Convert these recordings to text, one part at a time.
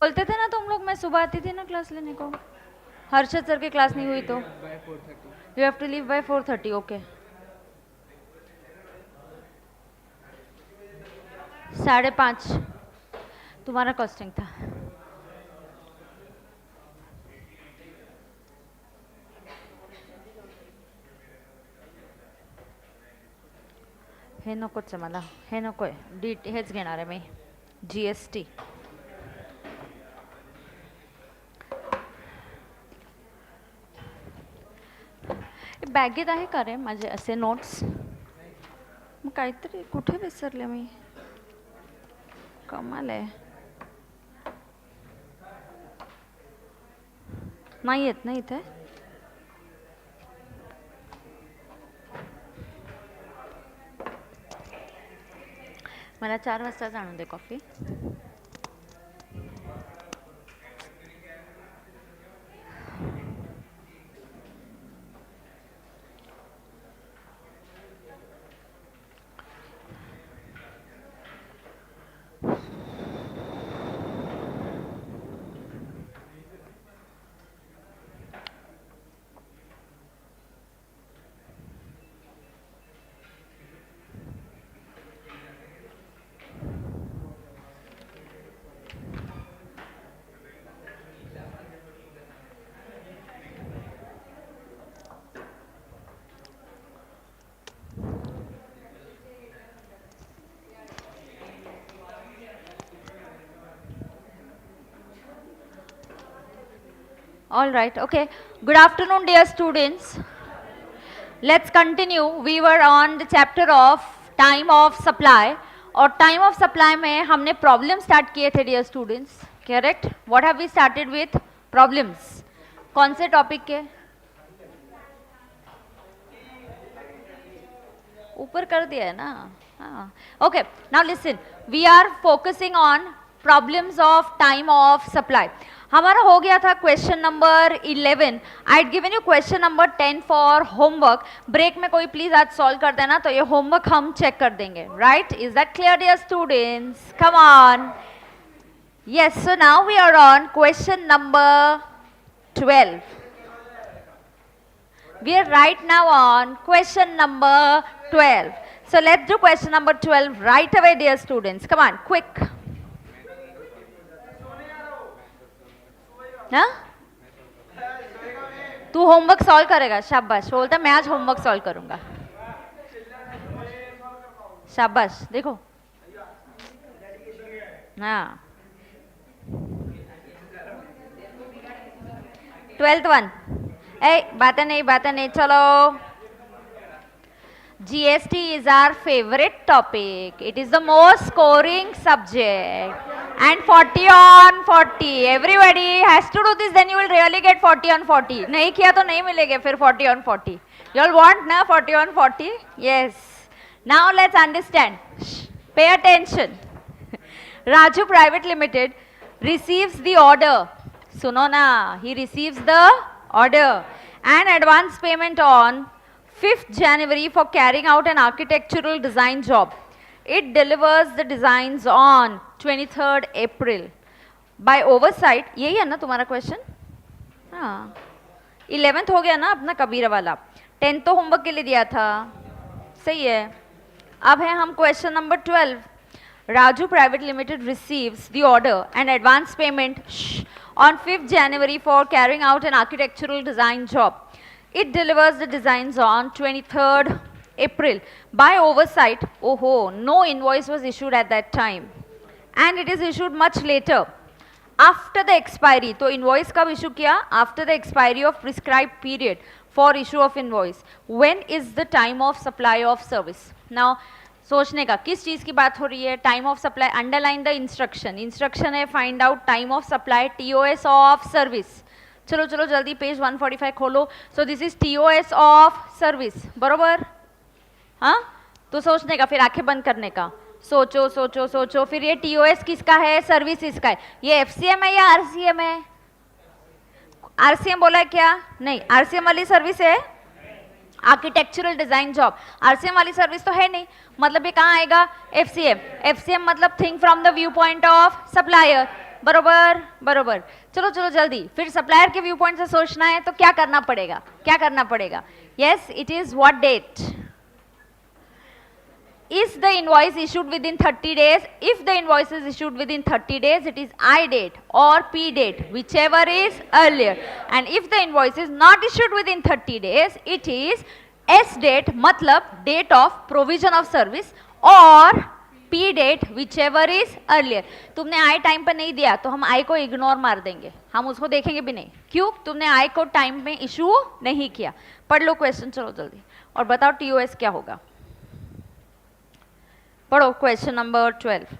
बोलते थे ना तुम लोग, मैं सुबह आती थी ना क्लास लेने को। हर्षद सर की क्लास नहीं हुई तो you have to leave by 4:30। Okay, 5:30 तुम्हारा कॉस्टिंग था। हे नकोच आहे मला, हे नको आहे, हेच घेणार आहे मी, GST. बॅगेत आहे का रे माझे असे नोट्स? मग काहीतरी कुठे विसरले मी, कमाल आहे. नाही येत ना इथे. मला 4 वाजताच आणून दे coffee. All right, okay. Good afternoon, dear students. Let's continue. We were on the chapter of time of supply. और time of supply में हमने problem start किए थे dear students. Correct? What have we started with? Problems. कौन से topic के? ऊपर कर दिया है ना? हाँ. Okay. Now listen. We are focusing on problems of time of supply. हमारा हो गया था question number 11. I had given you question number 10 for homework. Break में कोई प्लीज आज सॉल्व कर देना, तो ये होमवर्क हम चेक कर देंगे. Right? Is that clear dear students? Come on. Yes, so now we are on question number 12. We are right now on question number 12. So let's do question number 12 right away, dear students. Come on, quick. ना? तू homework solve करेगा? शाबाश. बोलता मैं आज homework solve करूंगा. शाबाश. देखो, हाँ, 12th वन. बातें नहीं, चलो. GST is our favorite topic. It is the most scoring subject. And 40 on 40. Everybody has to do this, then you will really get 40 on 40. नहीं किया तो नहीं मिलेगे फिर 40 on 40. You all want ना 40 on 40? Yes. Now let's understand. Pay attention. Raju Private Limited receives the order. सुनो ना, he receives the order and advance payment on 5th January for carrying out an architectural design job. It delivers the designs on 23rd April. By oversight, यही है ना तुम्हारा question? हाँ, 11th हो गया ना अपना कबीर वाला. 10th तो होमवर्क के लिए दिया था. सही है. अब है हम question number 12. Raju Private Limited receives the order and advance payment on 5th January for carrying out an architectural design job. It delivers the designs on 23rd April. By oversight, no invoice was issued at that time. And it is issued much later. After the expiry, तो invoice कब issue किया? After the expiry of prescribed period for issue of invoice. When is the time of supply of service? Now, सोचने का किस चीज़ की बात हो रही है? Time of supply. Underline the instruction. Instruction है find out time of supply, TOS of service. चलो चलो जल्दी पेज 145 खोलो. So this is TOS of service. बरोबर? हाँ, तो सोचने का, फिर आंखें बंद करने का. सोचो सोचो सोचो. फिर ये TOS किसका है? सर्विस इसका है. ये FCM है या RCM है? RCM बोला है क्या? नहीं, RCM वाली सर्विस है आर्किटेक्चरल डिजाइन जॉब. RCM वाली सर्विस तो है नहीं, मतलब ये कहाँ आएगा? FCM. FCM मतलब think from the view point of supplier. बरोबर बरोबर। चलो चलो जल्दी, फिर सप्लायर के व्यू पॉइंट से सोचना है तो क्या करना पड़ेगा, क्या करना पड़ेगा? Yes, it is what date? Is the invoice issued within 30 days? If the invoice is issued within 30 days, it is I date or P date, whichever is earlier. And if the invoice is not issued within 30 days, it is S date, मतलब date of provision of service, और P date, whichever is earlier. तुमने I time पर नहीं दिया तो हम I को ignore मार देंगे, हम उसको देखेंगे भी नहीं। क्यों? तुमने I को टाइम में इशू नहीं किया। पढ़ लो क्वेश्चन, चलो जल्दी, और बताओ TOS क्या होगा। पढ़ो क्वेश्चन नंबर 12।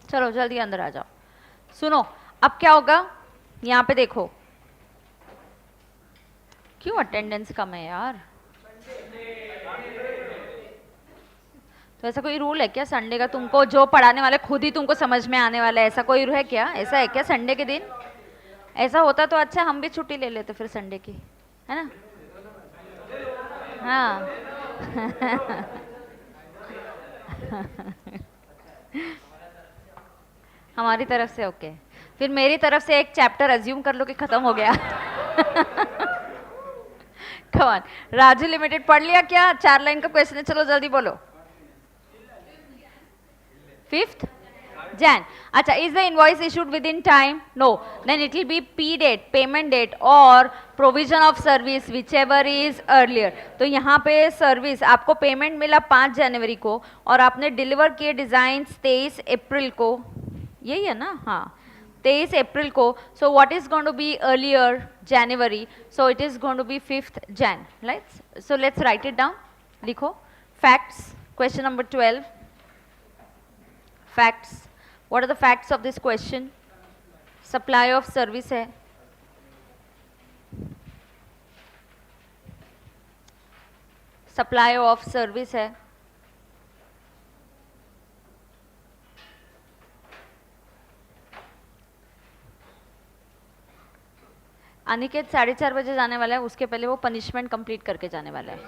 चलो जल्दी अंदर आ जाओ। सुनो, अब क्या होगा, यहाँ पे देखो, क्यों अटेंडेंस कम है यार? तो ऐसा कोई रूल है क्या संडे का? तुमको जो पढ़ाने वाले खुद ही तुमको समझ में आने वाला है, ऐसा कोई है क्या? ऐसा है क्या संडे के दिन? ऐसा होता तो अच्छा, हम भी छुट्टी ले लेते फिर संडे की, है ना? हाँ हमारी तरफ से ओके। फिर मेरी तरफ से एक चैप्टर अज्यूम कर लो कि खत्म हो गया। कौन? राजू लिमिटेड पढ़ लिया क्या? 4 लाइन का क्वेश्चन है, चलो जल्दी बोलो। 5th Jan. अच्छा, is the invoice issued within time? No. Then it will be P date, payment date, और provision of service, whichever is earlier. तो यहाँ पे सर्विस आपको पेमेंट मिला 5 जनवरी को और आपने डिलीवर किए डिजाइन 23 अप्रैल को, यही है ना? हाँ, 23 अप्रैल को. So what is going to be earlier? January. So it is going to be 5th Jan. Right? So let's write it down. लिखो facts. Question number 12. Facts. What are the facts of this question? Supply of service है. Supply of service है. अनिकेत 4:30 बजे जाने वाला है, उसके पहले वो पनिशमेंट कंप्लीट करके जाने वाला है।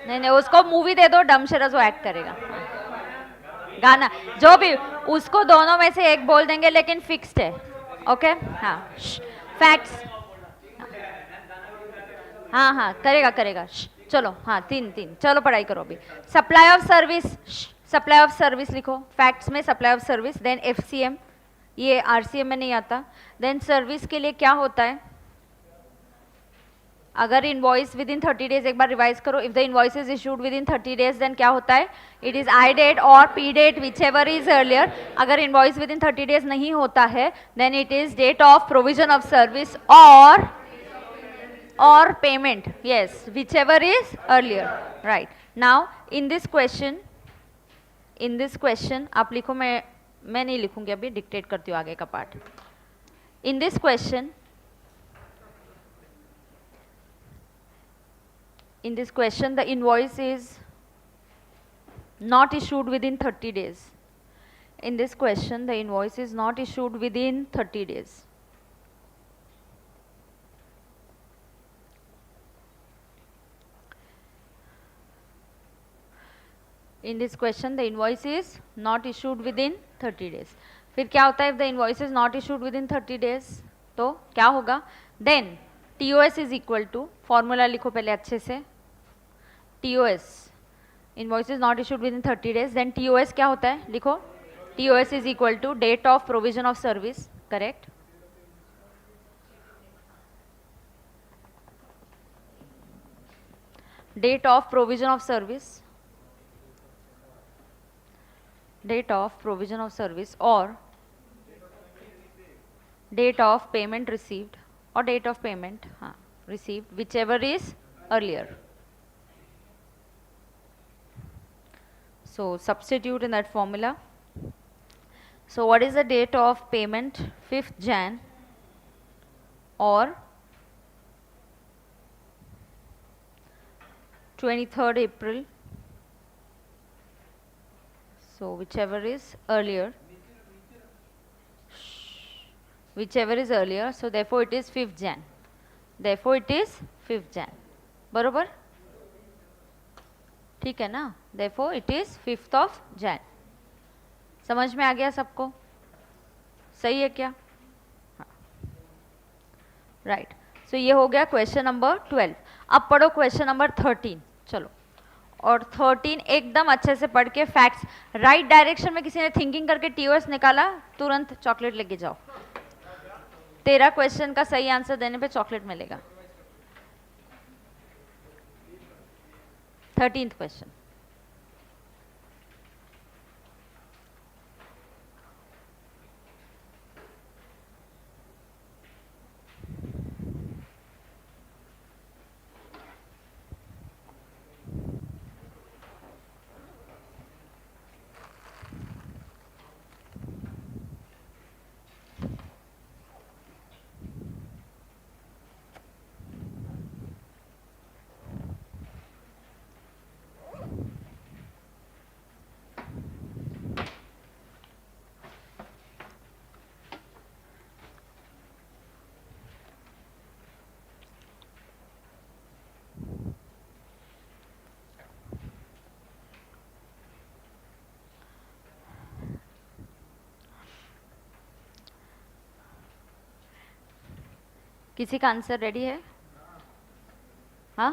नहीं नहीं, उसको मूवी दे दो, डमशराज वो एक्ट करेगा। गाना जो भी, उसको दोनों में से एक बोल देंगे, लेकिन फिक्स्ड है। ओके, हाँ, फैक्ट्स, हाँ हाँ करेगा करेगा। चलो, हाँ 3 चलो पढ़ाई करो अभी। Supply of service, supply of service लिखो फैक्ट्स में, supply of service. Then FCM, ये RCM में नहीं आता। देन सर्विस के लिए क्या होता है? अगर इनवॉइस विद इन 30 डेज, एक बार रिवाइज करो, if the invoice is issued within 30 days then क्या होता है? इट इज आई डेट और P date, whichever is earlier. अगर इनवॉइस विद इन 30 डेज नहीं होता है then it is date of provision of service और payment, yes, whichever is earlier. Right. Now in this question आप लिखो, मैं नहीं लिखूंगी अभी, डिक्टेट करती हूँ आगे का part. In this question the invoice is not issued within 30 days. In this question the invoice is not issued within 30 days. In this question the invoice is not issued within 30 days. फिर क्या होता है if the invoice is not issued within 30 days? तो क्या होगा? Then TOS is equal to, formula लिखो पहले अच्छे से, TOS, invoice is not issued within 30 days, then TOS क्या होता है? लिखो, TOS is equal to date of provision of service, correct? Date of provision of service, date of provision of service or date of payment received or date of payment received, whichever is earlier. So substitute in that formula, So what is the date of payment? 5th Jan or 23rd April. So whichever is earlier. Whichever is earlier. So therefore it is 5th Jan. Therefore it is 5th Jan. बरोबर? ठीक है ना? Therefore it is 5th of Jan. समझ में आ गया सबको? सही है क्या? राइट. सो ये हो गया क्वेश्चन नंबर 12. अब पढ़ो क्वेश्चन नंबर 13. चलो. और 13 एकदम अच्छे से पढ़ के फैक्ट्स राइट डायरेक्शन में किसी ने थिंकिंग करके टीओएस निकाला, तुरंत चॉकलेट लेके जाओ. 13 क्वेश्चन का सही आंसर देने पे चॉकलेट मिलेगा. 13th question. किसी का आंसर रेडी है? हाँ,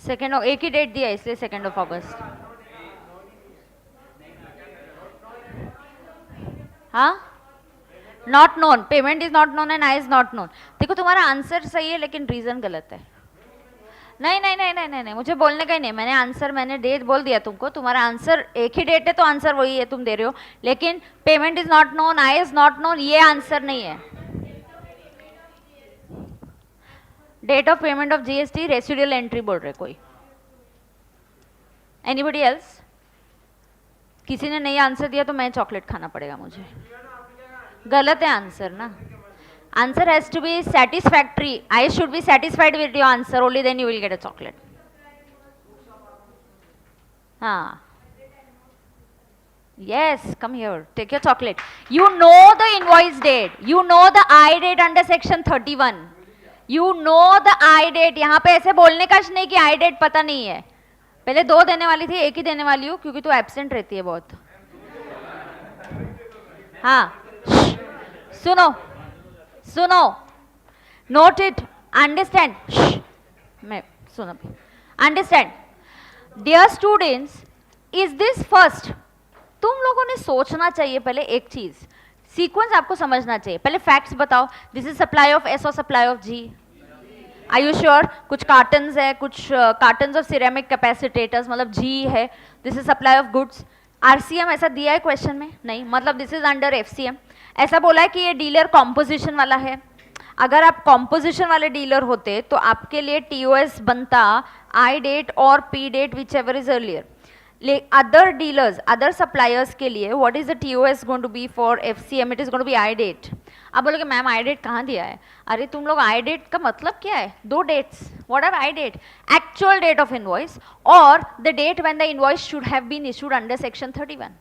सेकेंड. एक ही डेट दिया इसलिए 2 अगस्त. हाँ, not known. Payment is not known and I is not known. देखो तुम्हारा आंसर सही है लेकिन रीजन गलत है. नहीं नहीं नहीं नहीं नहीं नहीं, मुझे बोलने का ही नहीं. मैंने डेट बोल दिया तुमको. तुम्हारा आंसर एक ही डेट है तो आंसर वही है तुम दे रहे हो, लेकिन payment is not known, I is not known, ये आंसर नहीं है. Date of payment of GST residual entry बोल रहे कोई. Anybody else? किसी ने नहीं आंसर दिया तो मैं चॉकलेट खाना पड़ेगा मुझे. गलत है आंसर ना. Answer has to be satisfactory. I should be satisfied with your answer, only then you will get a chocolate. हाँ. Yes, come here. Take your chocolate. You know the invoice date. You know the I date under section 31. You know the I date. यहाँ पे ऐसे बोलने का नहीं कि I date पता नहीं है. पहले 2 देने वाली थी, एक ही देने वाली हूँ क्योंकि तू एब्सेंट रहती है बहुत. हाँ. सुनो. सुनो. Note it. Understand. मैं सुनो. Understand. Dear students, is this first? तुम लोगों ने सोचना चाहिए पहले एक चीज. सीक्वेंस आपको समझना चाहिए. पहले फैक्ट्स बताओ. This is supply of S और supply of G. Are you sure? कुछ कार्टन्स है, कुछ कार्टन्स ऑफ सिरेमिक कैपेसिटेटर्स, मतलब जी है. This is supply of goods. RCM ऐसा दिया है क्वेश्चन में? नहीं. मतलब दिस इज अंडर एफसीएम. ऐसा बोला है कि ये डीलर कॉम्पोजिशन वाला है. अगर आप कॉम्पोजिशन वाले डीलर होते तो आपके लिए टीओएस बनता आई डेट और P date whichever is earlier. Other dealers, other suppliers के लिए what is the TOS going to be for FCM? It is going to be I date. आप बोलोगे मैम आई डेट कहाँ दिया है? अरे तुम लोग आई डेट का मतलब क्या है? 2 dates. What are I date? Actual date of invoice और the date when the invoice should have been issued under section 31.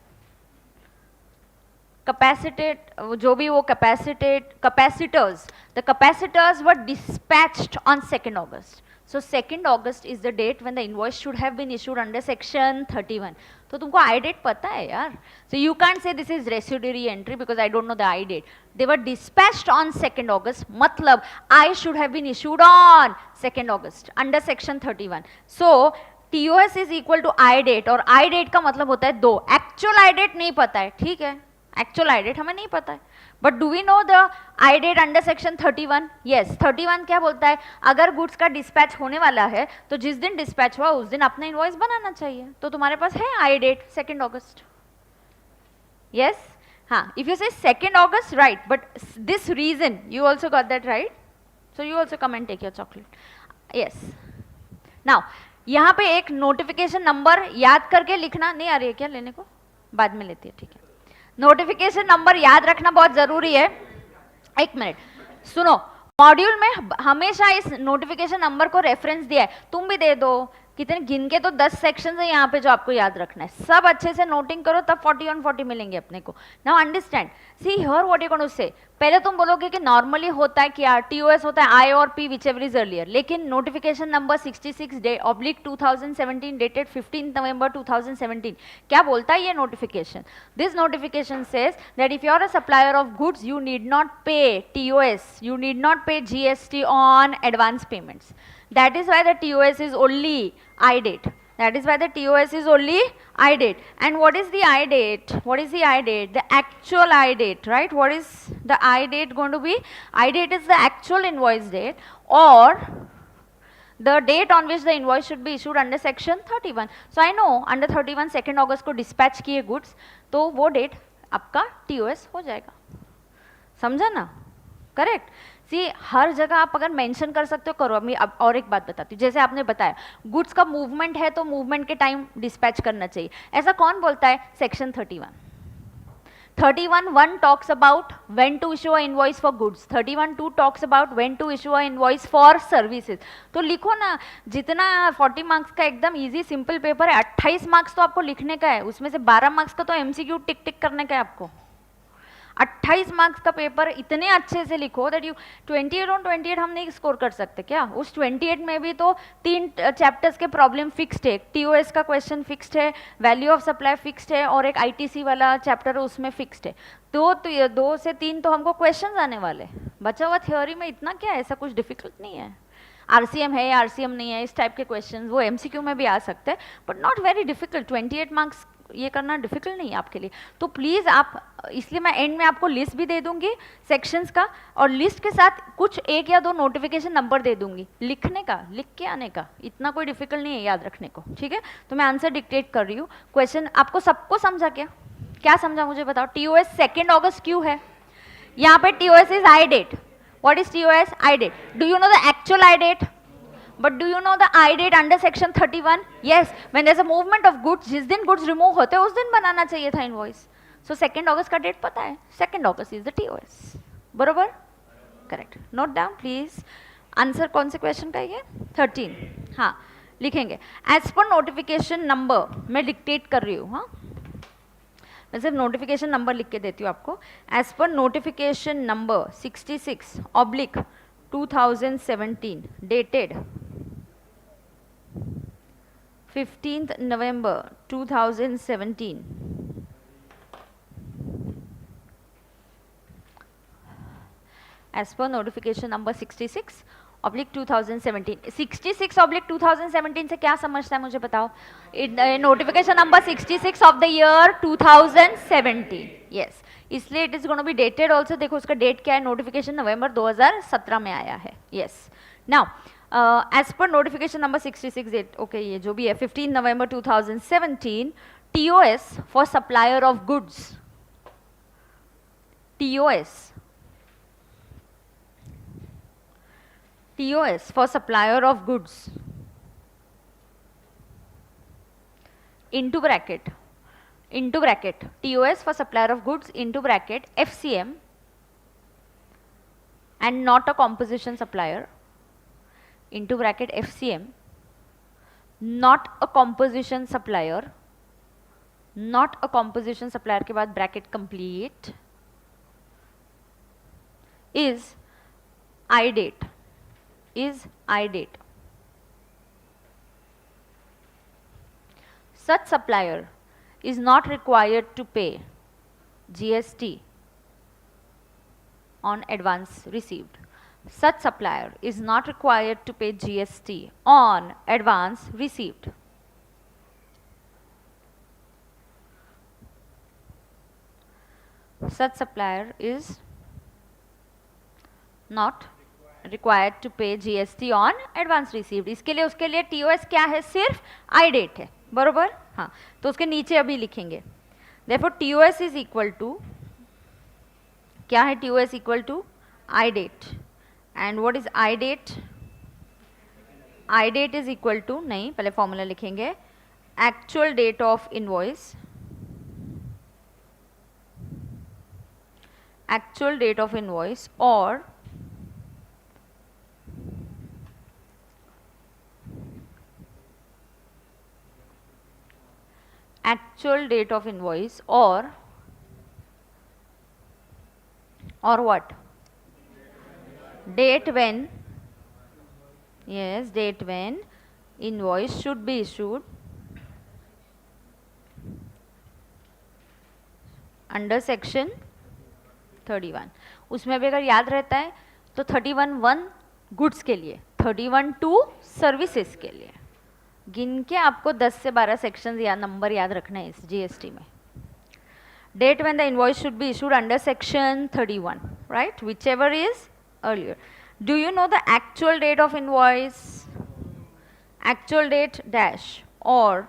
Capacitate, जो भी वो capacitors, the capacitors were dispatched on 2 August. So 2 August is the date when the invoice should have been issued under section 31. तो तुमको I date पता है यार. So you can't say this is residuary entry because I don't know the I date. They were dispatched on 2 August. मतलब I should have been issued on 2 August under section 31. So TOS is equal to I date और I date का मतलब होता है 2. Actual I date नहीं पता है, ठीक है. Actual I date हमें नहीं पता है. But do we know the I date under section 31? Yes. 31 क्या बोलता है? अगर गुड्स का डिस्पैच होने वाला है तो जिस दिन डिस्पैच हुआ उस दिन अपना इनवॉइस बनाना चाहिए. तो तुम्हारे पास है I date 2 अगस्त. Yes? हाँ. If you say 2 August, right. But this reason, you also got that right. So you also come and take your chocolate. Yes. Now, यहाँ पे एक नोटिफिकेशन नंबर याद करके लिखना. नहीं आ रही है क्या लेने को? बाद में लेती है, ठीक है. नोटिफिकेशन नंबर याद रखना बहुत जरूरी है। एक मिनट सुनो, मॉड्यूल में हमेशा इस नोटिफिकेशन नंबर को रेफरेंस दिया है, तुम भी दे दो। कितने गिन के तो 10 सेक्शन है यहाँ पे जो आपको याद रखना है, सब अच्छे से नोटिंग करो, तब 40 on 40 मिलेंगे अपने को। Now understand, see here what you going to say. पहले तुम बोलोगे कि नॉर्मली होता है क्या, टीओएस होता है आई और P whichever is earlier, लेकिन नोटिफिकेशन नंबर 66/2017 डेटेड 15 November 2017 क्या बोलता है ये notification? This notification says that if you are a supplier of goods you need not pay TOS, you need not pay GST on advance payments. That is why the TOS is only I date. That is why the TOS is only I date. And what is the I date? What is the I date? The actual I date, right? What is the I date going to be? I date is the actual invoice date or the date on which the invoice should be issued under section 31. So I know under 31 2nd August को dispatch किए goods, तो वो date आपका TOS हो जाएगा। समझा ना? Correct. सी हर जगह आप अगर मेंशन कर सकते हो करो। मैं अब और एक बात बताती हूँ, जैसे आपने बताया गुड्स का मूवमेंट है तो मूवमेंट के टाइम डिस्पैच करना चाहिए, ऐसा कौन बोलता है? Section 31(1) talks about when to issue a invoice for goods, 31(2) talks about when to issue a invoice for services. तो लिखो ना, जितना 40 मार्क्स का एकदम इजी सिंपल पेपर है, 28 मार्क्स तो आपको लिखने का है, उसमें से 12 मार्क्स का तो एमसीक्यू टिक टिक करने का है आपको। 28 मार्क्स का पेपर इतने अच्छे से लिखो दैट यू 28 on 28 हम नहीं स्कोर कर सकते क्या? उस 28 में भी तो 3 चैप्टर्स के प्रॉब्लम फिक्स्ड है, टीओएस का क्वेश्चन फिक्स्ड है, वैल्यू ऑफ सप्लाई फिक्स्ड है और एक आईटीसी वाला चैप्टर है उसमें फिक्स्ड है। तो 2 से 3 तो हमको क्वेश्चन आने वाले, बचा हुआ थ्योरी में इतना क्या है, ऐसा कुछ डिफिकल्ट नहीं है। आरसीएम है आरसीएम नहीं है, इस टाइप के क्वेश्चन वो एमसीक्यू में भी आ सकते हैं, but not very difficult. 28 marks ये करना डिफिकल्ट नहीं है आपके लिए। तो प्लीज़ आप, इसलिए मैं एंड में आपको लिस्ट भी दे दूंगी सेक्शंस का, और लिस्ट के साथ कुछ 1 या 2 नोटिफिकेशन नंबर दे दूंगी लिखने का, लिख के आने का, इतना कोई डिफिकल्ट नहीं है याद रखने को, ठीक है? तो मैं आंसर डिक्टेट कर रही हूँ। क्वेश्चन आपको सबको समझा क्या? क्या समझा मुझे बताओ? टीओएस 2nd August क्यों है? यहाँ पे TOS is I date. What is TOS? I date. Do you know the actual I date? But do you know the I date under section 31? Yes, when there's a movement of goods, जिस दिन goods remove होते हैं उस दिन बनाना चाहिए था invoice. So 2nd August का date पता है, 2nd August is the TOS. बरोबर? Correct. Note down please. Answer कौन से क्वेश्चन का ये? 13. हाँ लिखेंगे as per notification number, मैं डिक्टेट कर रही हूँ। हाँ मैं सिर्फ नोटिफिकेशन नंबर लिख के देती हूँ आपको। as per notification number 66/2017 dated 15th November 2017 as per notification number 66/2017 66/2017 से क्या समझता है मुझे बताओ? Notification number 66 of the year 2017, yes, इसलिए it is going to be dated also. देखो उसका डेट क्या है, नोटिफिकेशन नवंबर 2017 में आया है, yes. Now as per notification number 66 okay, ये जो भी है 15 November 2017 TOS for supplier of goods, TOS for supplier of goods into bracket TOS for supplier of goods into bracket FCM and not a composition supplier into bracket FCM, not a composition supplier के बाद bracket complete is I date, such supplier is not required to pay GST on advance received. Such supplier is not required to pay GST on advance received. Such supplier is not required to pay GST on advance received. इसके लिए उसके लिए TOS क्या है? सिर्फ I date है, बरोबर? हाँ, तो उसके नीचे अभी लिखेंगे therefore TOS is equal to, क्या है TOS? Equal to I date. And what is I date? I date is equal to, नहीं पहले फॉर्मूला लिखेंगे, actual date of invoice actual date of invoice or actual date of invoice or what? Date when, yes, date when invoice should be issued under section 31. उसमें भी अगर याद रहता है तो 31(1) गुड्स के लिए, 31(2) सर्विसेज के लिए. गिन के आपको 10 से 12 सेक्शंस या नंबर याद रखना है इस जीएसटी में. Date when the invoice should be issued under section 31, right, whichever is earlier. Do you know the actual date of invoice? Actual date dash और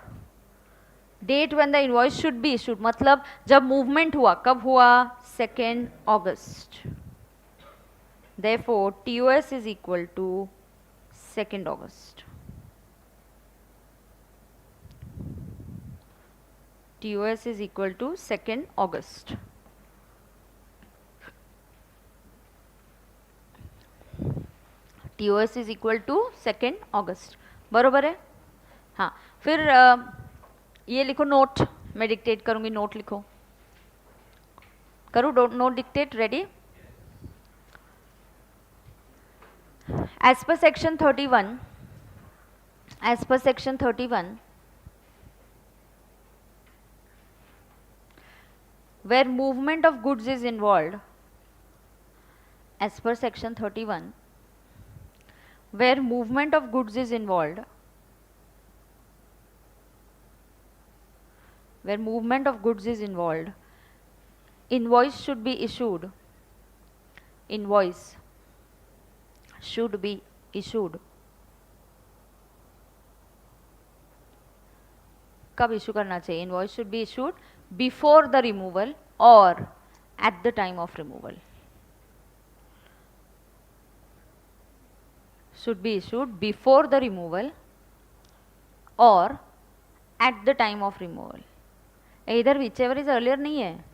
date when the invoice should be issued, मतलब जब movement हुआ, कब हुआ? 2 अगस्त. Therefore, TOS is equal to 2 August. TOS is equal to 2 August. TOS is equal to 2 August. बरोबर है? हाँ, फिर ये लिखो नोट, मैं डिक्टेट करूंगी, नोट लिखो. करूँ note dictate? Ready? As per section 31, where movement of goods is involved, as per section 31, where movement of goods is involved, invoice should be issued. Invoice should be issued. कब issue करना चाहिए? Invoice should be issued before the removal और at the time of removal. Should be issued before the removal और at the time of removal. इधर whichever is earlier नहीं है.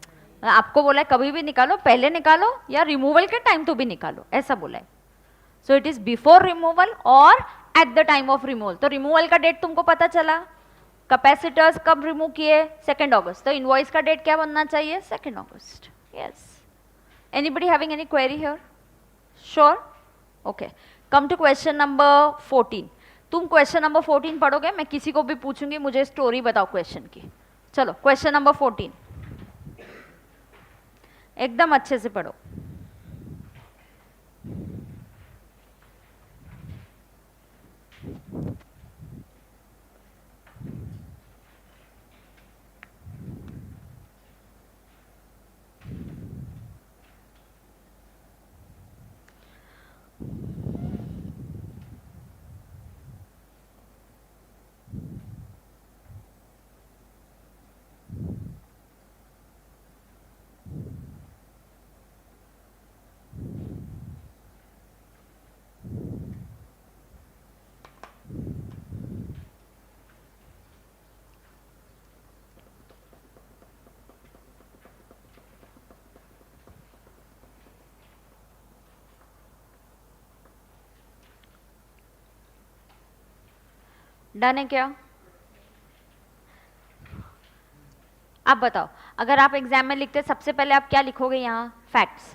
आपको बोला है कभी भी निकालो, पहले निकालो या रिमूवल के टाइम तो भी निकालो, ऐसा बोला है. So it is before removal और at the time of removal. तो रिमूवल का डेट तुमको पता चला, कैपेसिटर्स कब रिमूव किए? 2 अगस्त. तो इनवॉइस का डेट क्या बनना चाहिए? 2 अगस्त. Yes. Anybody having any query here? Sure? Okay. Come to question number 14. तुम क्वेश्चन नंबर 14 पढ़ोगे, मैं किसी को भी पूछूंगी मुझे स्टोरी बताओ क्वेश्चन की. चलो क्वेश्चन नंबर 14 एकदम अच्छे से पढ़ो. डन है क्या? आप बताओ, अगर आप एग्जाम में लिखते सबसे पहले आप क्या लिखोगे? यहाँ फैक्ट्स.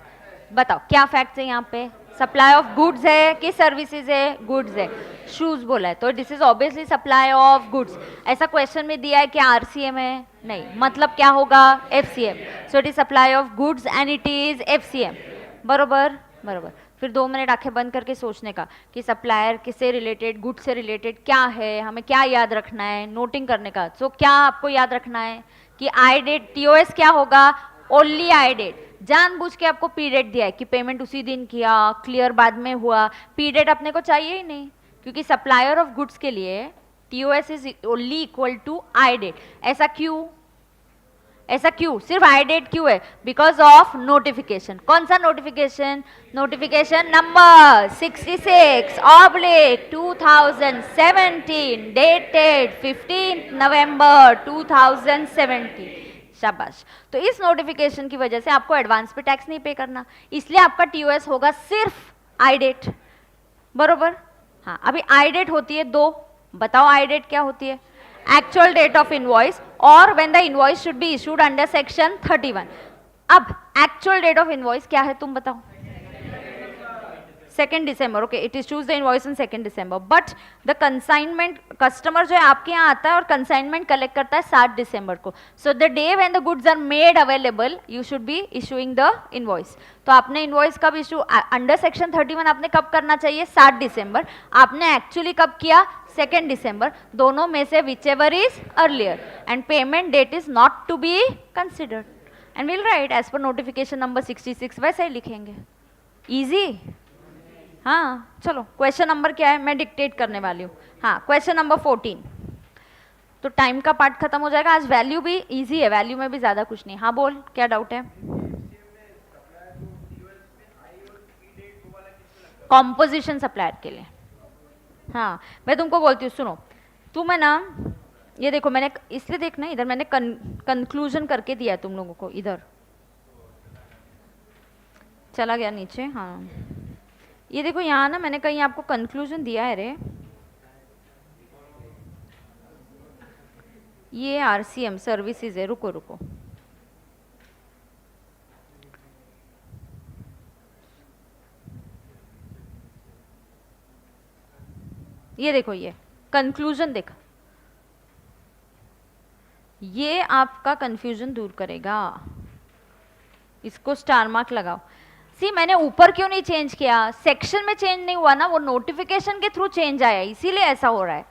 बताओ क्या फैक्ट्स है यहाँ पे? सप्लाई ऑफ गुड्स है कि सर्विसेज है? गुड्स है. शूज बोला है तो this is obviously supply of goods. ऐसा क्वेश्चन में दिया है कि आरसीएम है? नहीं. मतलब क्या होगा? FCM. So it is supply of goods and it is FCM. बरोबर? बरोबर. फिर 2 मिनट आंखें बंद करके सोचने का कि सप्लायर किससे रिलेटेड, गुड्स से रिलेटेड क्या है, हमें क्या याद रखना है, नोटिंग करने का. सो क्या आपको याद रखना है कि आई डेट, टीओएस क्या होगा? Only I date. जानबूझ के आपको पी डेट दिया है कि पेमेंट उसी दिन किया, क्लियर बाद में हुआ. पी डेट अपने को चाहिए ही नहीं, क्योंकि सप्लायर ऑफ गुड्स के लिए TOS is only equal to I date. ऐसा क्यों? ऐसा क्यों? सिर्फ आई डेट क्यों है? Because of notification. कौन सा notification? Notification number 66/2017 dated 15 November 2017. शाबाश। तो इस नोटिफिकेशन की वजह से आपको एडवांस पे टैक्स नहीं पे करना, इसलिए आपका टीओएस होगा सिर्फ आई डेट, बरोबर। हाँ, अभी आई डेट होती है दो, बताओ आई डेट क्या होती है? एक्चुअल डेट ऑफ इनवॉइस और when the invoice should be issued under section 31। अब एक्चुअल डेट ऑफ इनवॉइस क्या है तुम बताओ? 2 दिसंबर, okay, it is choose the invoice in 2 December, but the consignment customer जो है आपके यहाँ आता है और कंसाइनमेंट कलेक्ट करता है 7 दिसंबर को। So the day when the goods are made available you should be issuing the invoice. तो आपने इनवॉइस कब इशू अंडर सेक्शन 31 आपने कब करना चाहिए? 7 दिसंबर। आपने एक्चुअली कब किया? 2 दिसंबर। दोनों में से whichever is earlier and payment date is not to be considered and will write as per notification number 66, वैसे ही लिखेंगे। इजी? हाँ, चलो क्वेश्चन नंबर क्या है मैं डिक्टेट करने वाली हूँ। हाँ, क्वेश्चन नंबर 14। तो टाइम का पार्ट खत्म हो जाएगा। आज वैल्यू भी इजी है, वैल्यू में भी ज्यादा कुछ नहीं। हाँ बोल, क्या डाउट है? कॉम्पोजिशन सप्लायर के लिए। हाँ, मैं तुमको बोलती हूँ, सुनो, तुम है ना, ये देखो मैंने इसलिए देखना, इधर मैंने कंक्लूजन करके दिया है तुम लोगों को, इधर चला गया नीचे। हाँ, ये देखो यहाँ ना मैंने कहीं आपको कंक्लूजन दिया है रे, ये आरसीएम सर्विसेज है, रुको रुको, ये देखो, ये कंक्लूजन देख, ये आपका कंफ्यूजन दूर करेगा, इसको स्टार मार्क लगाओ। सी, मैंने ऊपर क्यों नहीं चेंज किया? सेक्शन में चेंज नहीं हुआ ना, वो नोटिफिकेशन के थ्रू चेंज आया, इसीलिए ऐसा हो रहा है।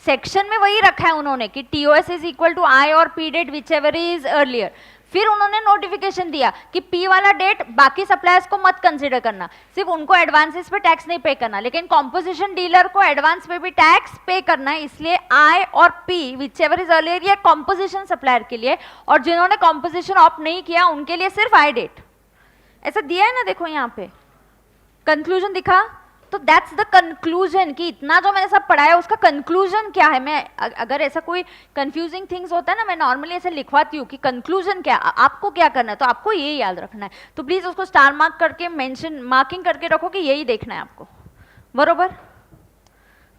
सेक्शन में वही रखा है उन्होंने कि TOS is equal to I और P date whichever is earlier. फिर उन्होंने नोटिफिकेशन दिया कि पी वाला डेट बाकी सप्लायर्स को मत कंसीडर करना, सिर्फ उनको एडवांसेस पे टैक्स नहीं पे करना, लेकिन कॉम्पोजिशन डीलर को एडवांस पे भी टैक्स पे करना है, इसलिए आई और P whichever is earlier ये कॉम्पोजिशन सप्लायर के लिए, और जिन्होंने कॉम्पोजिशन ऑप्ट नहीं किया उनके लिए सिर्फ आई डेट। ऐसा दिया है ना, देखो यहाँ पे कंक्लूजन दिखा, तो दैट्स द कंक्लूजन कि इतना जो मैंने सब पढ़ाया उसका कंक्लूजन क्या है। मैं अगर ऐसा कोई कंफ्यूजिंग थिंग्स होता है ना, मैं नॉर्मली ऐसे लिखवाती हूँ कि कंक्लूजन क्या, आपको क्या करना है, तो आपको ये याद रखना है। तो प्लीज उसको स्टार मार्क करके मेंशन मार्किंग करके रखो कि यही देखना है आपको, बरोबर।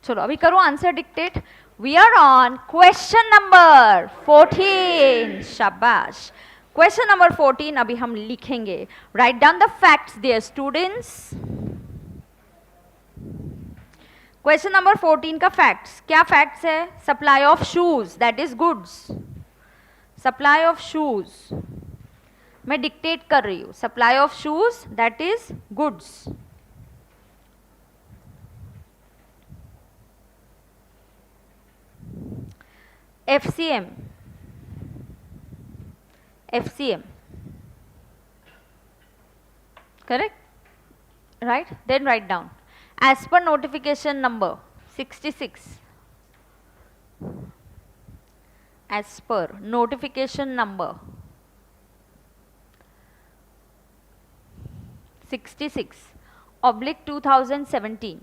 चलो अभी करो answer dictate. We are on question number 14, शाबाश। क्वेश्चन नंबर 14 अभी हम लिखेंगे। Write down the facts dear students. Question number 14 का फैक्ट्स, क्या फैक्ट्स है? Supply of shoes that is goods, supply of shoes, मैं डिक्टेट कर रही हूं, supply of shoes that is goods. FCM, FCM, correct? Right? Then write down. As per notification number 66, as per notification number 66/2017,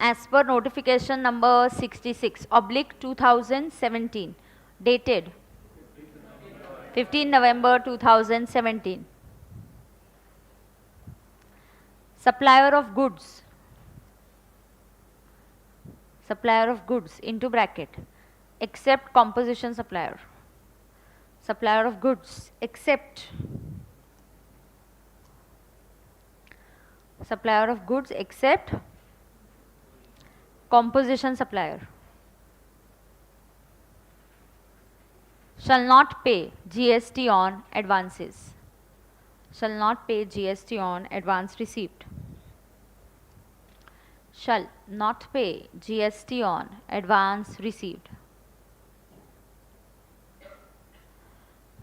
as per notification number 66/2017 dated 15 November 2017, supplier of goods, supplier of goods into bracket except composition supplier, supplier of goods except, supplier of goods except composition supplier shall not pay GST on advances, shall not pay GST on advance received, shall not pay GST on advance received,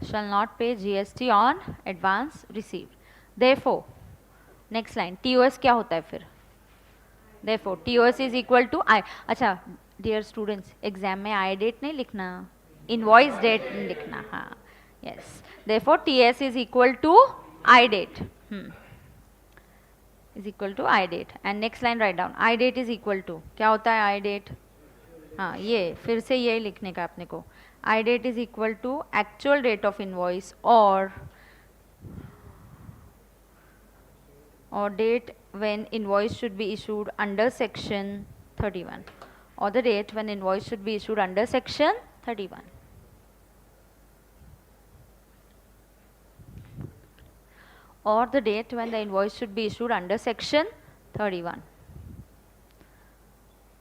shall not pay GST on advance received. Therefore, next line, TOS क्या होता है फिर? Therefore, TOS is equal to I. अच्छा, dear students, exam में I date नहीं लिखना, invoice date नहीं लिखना, हाँ, yes. Therefore, TS is equal to I date, is equal to I date. And next line write down, I date is equal to, क्या होता है I date? हाँ, ये फिर से यही लिखने का अपने को. I date is equal to actual date of invoice और date when invoice should be issued under section 31, or the date when invoice should be issued under section 31. Or the date when the invoice should be issued under section 31.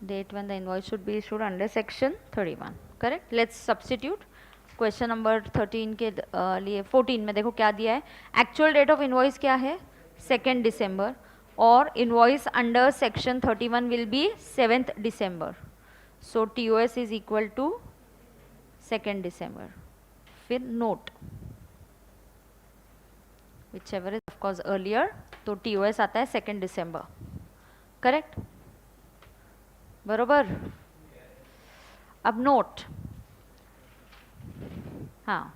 Date when the invoice should be issued under section 31. Correct? Let's substitute. Question number 13 के लिए 14 में देखो क्या दिया है. Actual date of invoice क्या है? 2nd December. और invoice under section 31 will be 7th December. So TOS is equal to 2nd December. फिर note whichever is of course earlier, तो TOS आता है 2nd December. करेक्ट? बरोबर. अब नोट, हाँ,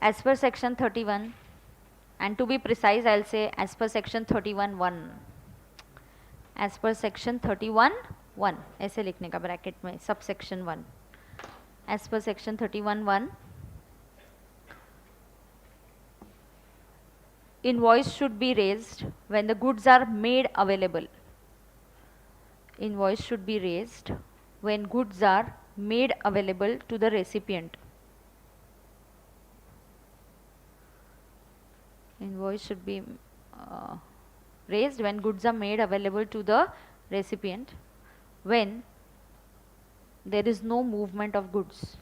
as per section 31, and to be precise I'll say as per section 31(1), as per section 31(1), ऐसे लिखने का ब्रैकेट में सब section 1, as per section 31(1), invoice should be raised when the goods are made available. Invoice should be raised when goods are made available to the recipient. Invoice should be raised when goods are made available to the recipient when there is no movement of goods.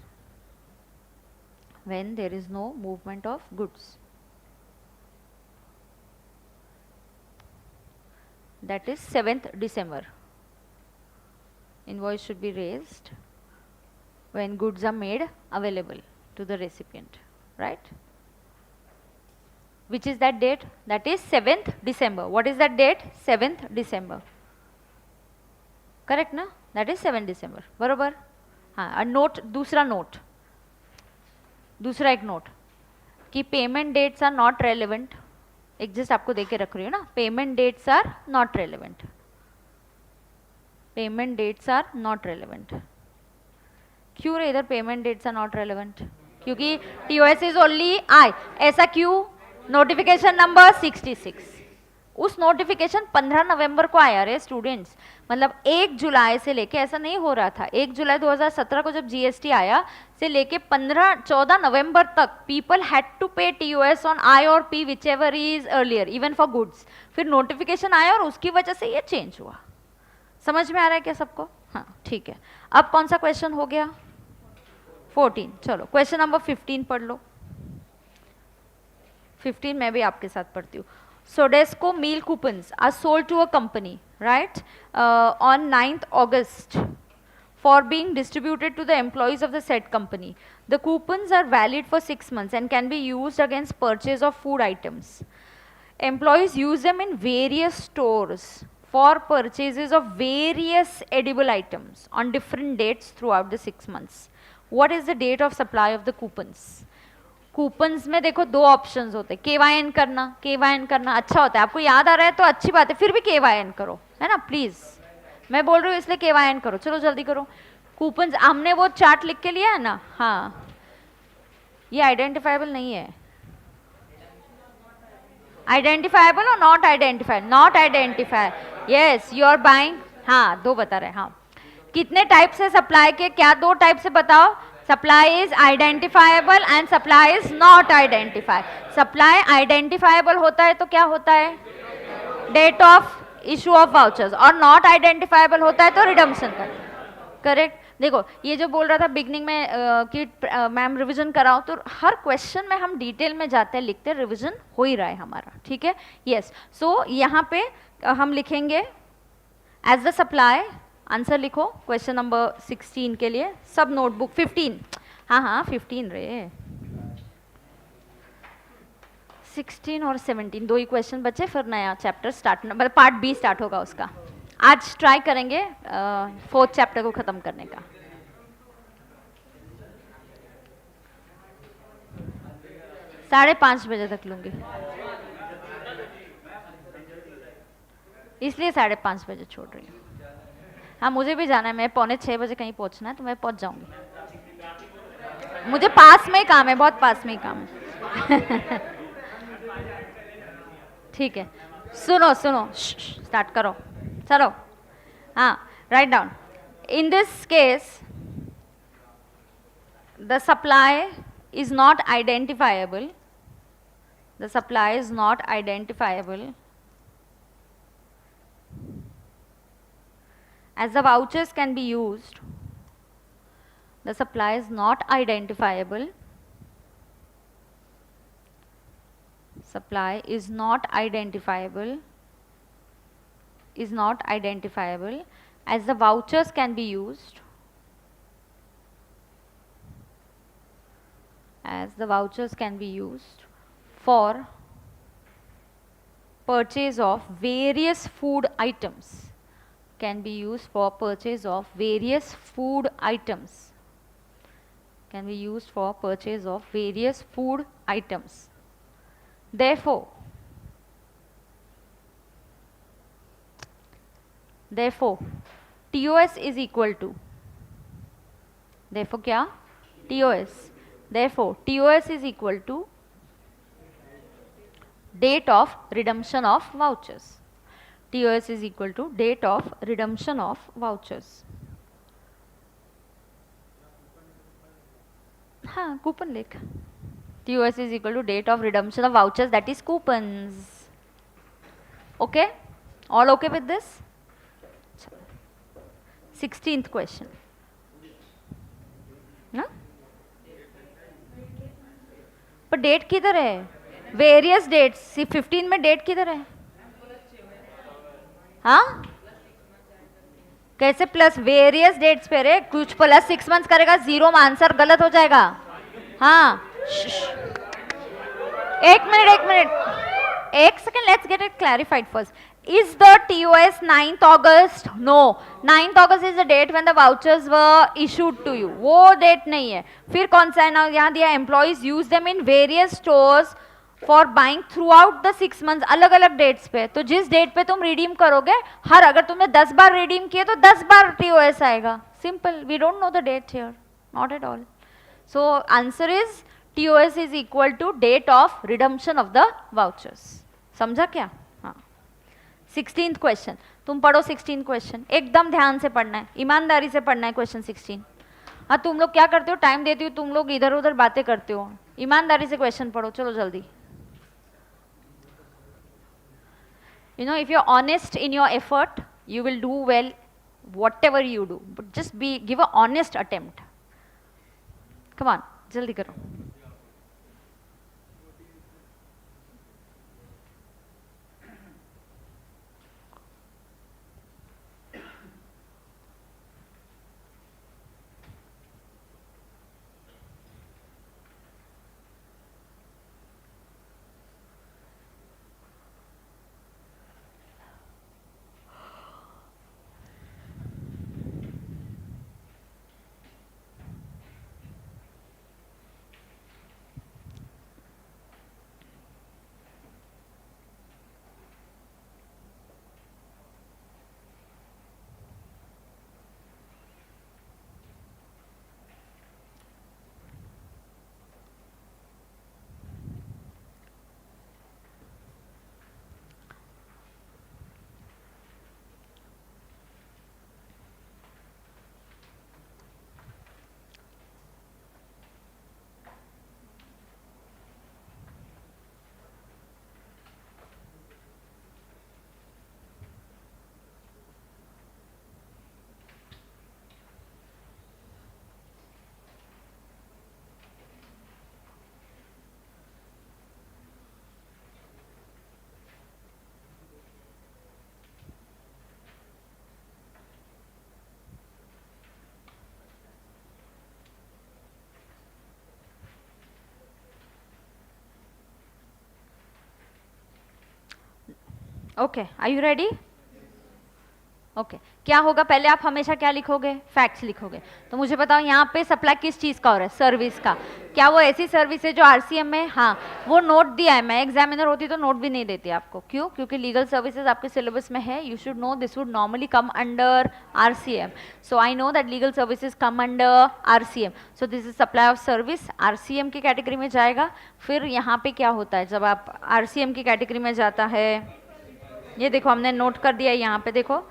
When there is no movement of goods. That is 7th December. Invoice should be raised when goods are made available to the recipient, right? Which is that date? That is 7th December. What is that date? 7th December. Correct ना? That is 7th December. बरोबर? हाँ, और note, दूसरा note, दूसरा एक note कि payment dates are not relevant. एक just आपको देके रख रही हूँ ना, payment dates are not relevant. Payment dates are not relevant. क्यों रे इधर payment dates are not relevant? क्योंकि TOS इज ओनली आई. ऐसा क्यों? Notification number 66. उस नोटिफिकेशन 15 नवंबर को आया रे स्टूडेंट्स. मतलब 1 जुलाई से लेके, ऐसा नहीं हो रहा था, 1 जुलाई 2017 को जब GST आया से लेके 14 नवंबर तक पीपल हैड टू पे TOS ऑन आई और P which ever is earlier, even for goods. फिर नोटिफिकेशन आया और उसकी वजह से ये चेंज हुआ. समझ में आ रहा है क्या सबको? हाँ, ठीक है. अब कौन सा क्वेश्चन हो गया? 14. चलो क्वेश्चन नंबर 15 पढ़ लो. 15 मैं भी आपके साथ पढ़ती हूँ. Sodexo meal coupons are sold to a company, right, on 9th August for being distributed to the employees of the said company. The coupons are valid for 6 months and can be used against purchase of food items. Employees use them in various stores for purchases of various edible items on different dates throughout the 6 months. What is the date of supply of the coupons? Coupons में देखो दो options होते हैं. KYN करना, KYN करना अच्छा होता है. आपको याद आ रहा है तो अच्छी बात है, फिर भी KYN करो, है ना प्लीज. मैं बोल रही हूँ इसलिए KYN करो. चलो जल्दी करो. कूपन्स हमने वो चार्ट लिख के लिया है ना. हाँ, ये आइडेंटिफाइबल नहीं है. आइडेंटिफाइबल और not identified? Not identified. Yes, you are buying. हाँ, दो बता रहे. हाँ, कितने टाइप से सप्लाई के? क्या दो टाइप से बताओ? Supply is identifiable and supply is not identified. Supply identifiable होता है तो क्या होता है? Date of issue of vouchers. और not identifiable होता है तो redemption का. Correct? देखो ये जो बोल रहा था बिगनिंग में कि मैम रिवीजन कराओ, तो हर क्वेश्चन में हम डिटेल में जाते हैं, लिखते हैं, रिवीजन हो ही रहा है हमारा. ठीक है? यस. सो यहाँ पे हम लिखेंगे एज द सप्लाई. आंसर लिखो क्वेश्चन नंबर 16 के लिए. सब नोटबुक 15. हाँ हाँ 15 रे. 16 और 17 दो ही क्वेश्चन बचे, फिर नया चैप्टर स्टार्ट, मतलब पार्ट B स्टार्ट होगा उसका. आज ट्राई करेंगे 4th चैप्टर को खत्म करने का. साढ़े 5 बजे तक लूंगी, इसलिए 5:30 बजे छोड़ रही हूँ. हाँ मुझे भी जाना है, मैं 5:45 कहीं पहुंचना है, तो मैं पहुंच जाऊंगी। मुझे पास में ही काम है, बहुत पास में ही काम है। ठीक है, सुनो सुनो, स्टार्ट करो, चलो। हाँ, write down. In this case the supply is not identifiable. The supply is not identifiable as the vouchers can be used. The supply is not identifiable. Supply is not identifiable. Is not identifiable as the vouchers can be used. As the vouchers can be used for purchase of various food items. Can be used for purchase of various food items. Can be used for purchase of various food items. Therefore, TOS is equal to, therefore क्या? TOS. Therefore, TOS is equal to date of redemption of vouchers. TOS is equal to date of redemption of vouchers. हाँ, coupon लिख. TOS is equal to date of redemption of vouchers, that is coupons. Okay? All okay with this? 16th question. ना? पर date किधर है? Various dates, 15 में date किधर है? हाँ, कैसे प्लस? वेरियस डेट्स पे रे, कुछ प्लस 6 मंथ्स करेगा, जीरो में आंसर गलत हो जाएगा। हाँ, एक मिनट, एक second, let's get it clarified first. Is the TOS 9th August? No. 9th August is the date when the vouchers were issued to you. वो डेट नहीं है। फिर कौन सा है ना, यहाँ दिया employees use them in various stores for buying throughout the 6 months, अलग अलग डेट्स पे। तो जिस डेट पे तुम रिडीम करोगे, हर अगर तुमने 10 बार रिडीम किए तो 10 बार TOS आएगा। Simple, we don't know the date here, not at all. So answer is TOS is equal to date of redemption of the vouchers. समझा क्या? हाँ। 16th क्वेश्चन, तुम पढ़ो 16th क्वेश्चन, एकदम ध्यान से पढ़ना है, ईमानदारी से पढ़ना है क्वेश्चन 16। हाँ, तुम लोग क्या करते हो, टाइम देती हो, तुम लोग इधर उधर बातें करते हो, ईमानदारी से क्वेश्चन पढ़ो, चलो जल्दी। You know, if you're honest in your effort, you will do well whatever you do, but just give a honest attempt. Come on, जल्दी करो। Okay, are you ready? Okay क्या होगा, पहले आप हमेशा क्या लिखोगे, फैक्ट्स लिखोगे। तो मुझे बताओ यहाँ पे सप्लाई किस चीज़ का हो रहा है, सर्विस का। क्या वो ऐसी सर्विस है जो आरसीएम में, हाँ वो नोट दिया है, मैं एग्जामिनर होती तो नोट भी नहीं देती आपको, क्यों, क्योंकि लीगल सर्विसेज आपके सिलेबस में है, you should no this would normally come under RCM. So I know that legal services come under RCM, so this is supply of service, RCM की कैटेगरी में जाएगा। फिर यहाँ पे क्या होता है जब आप आरसीएम की कैटेगरी में जाता है, ये देखो हमने नोट कर दिया है यहाँ पे, देखो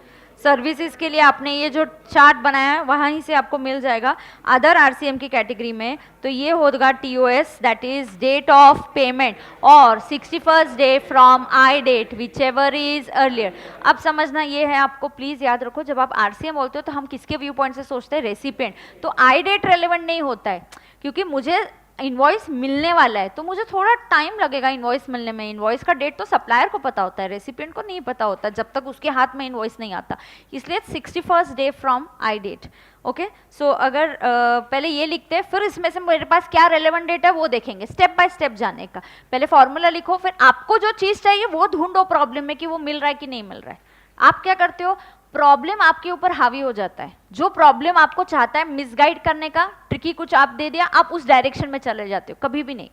सर्विसेज के लिए आपने ये जो चार्ट बनाया है वहीं से आपको मिल जाएगा। अदर आरसीएम की कैटेगरी में तो ये होगा TOS, that is date of payment, और 61st day from I date whichever is earlier. अब समझना ये है, आपको प्लीज याद रखो, जब आप आरसीएम बोलते हो तो हम किसके व्यू पॉइंट से सोचते हैं, रेसिपिएंट। तो आई डेट रेलेवेंट नहीं होता है, क्योंकि मुझे इनवॉइस मिलने वाला है तो मुझे थोड़ा टाइम लगेगा इनवॉइस मिलने में। इनवॉइस का डेट तो सप्लायर को पता होता है, रेसिपिएंट को नहीं पता होता जब तक उसके हाथ में इनवॉइस नहीं आता, इसलिए 61st day from I date. Okay so अगर पहले ये लिखते हैं, फिर इसमें से मेरे पास क्या रेलेवेंट डेट है वो देखेंगे, स्टेप बाय स्टेप जाने का। पहले फॉर्मूला लिखो, फिर आपको जो चीज़ चाहिए वो ढूंढो प्रॉब्लम में कि वो मिल रहा है कि नहीं मिल रहा है। आप क्या करते हो, प्रॉब्लम आपके ऊपर हावी हो जाता है, जो प्रॉब्लम आपको चाहता है मिसगाइड करने का, ट्रिकी कुछ आप दे दिया, आप उस डायरेक्शन में चले जाते हो, कभी भी नहीं।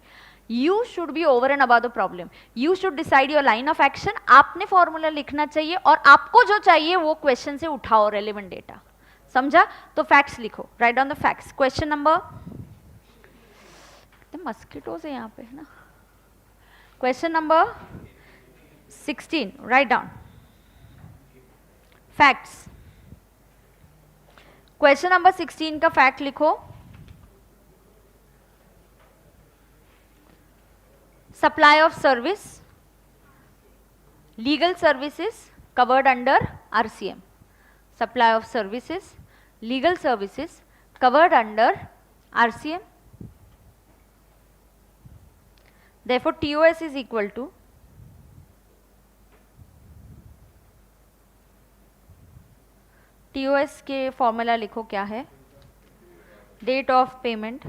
You should B over and about the problem, you should decide your line of action. आपने फॉर्मूला लिखना चाहिए और आपको जो चाहिए वो क्वेश्चन से उठाओ रेलेवेंट डेटा, समझा। तो फैक्ट्स लिखो, write down the facts. Question number, mosquitoes है यहाँ पे है ना। Question number 16, write down facts. Question number 16 का फैक्ट लिखो, supply of service, legal services covered under RCM. Supply of services, legal services covered under RCM, therefore TOS is equal to TOS के formula लिखो क्या है, date of payment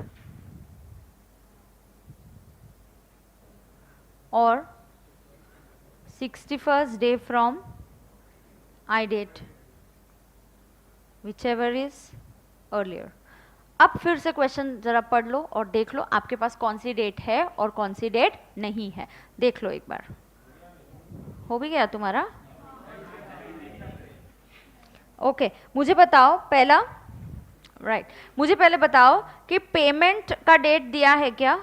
और 61st day from I date whichever is earlier. अब फिर से question जरा पढ़ लो और देख लो आपके पास कौन सी डेट है और कौन सी डेट नहीं है, देख लो एक बार। हो भी गया तुम्हारा, ओके मुझे बताओ पहला, राइट मुझे पहले बताओ कि पेमेंट का डेट दिया है क्या,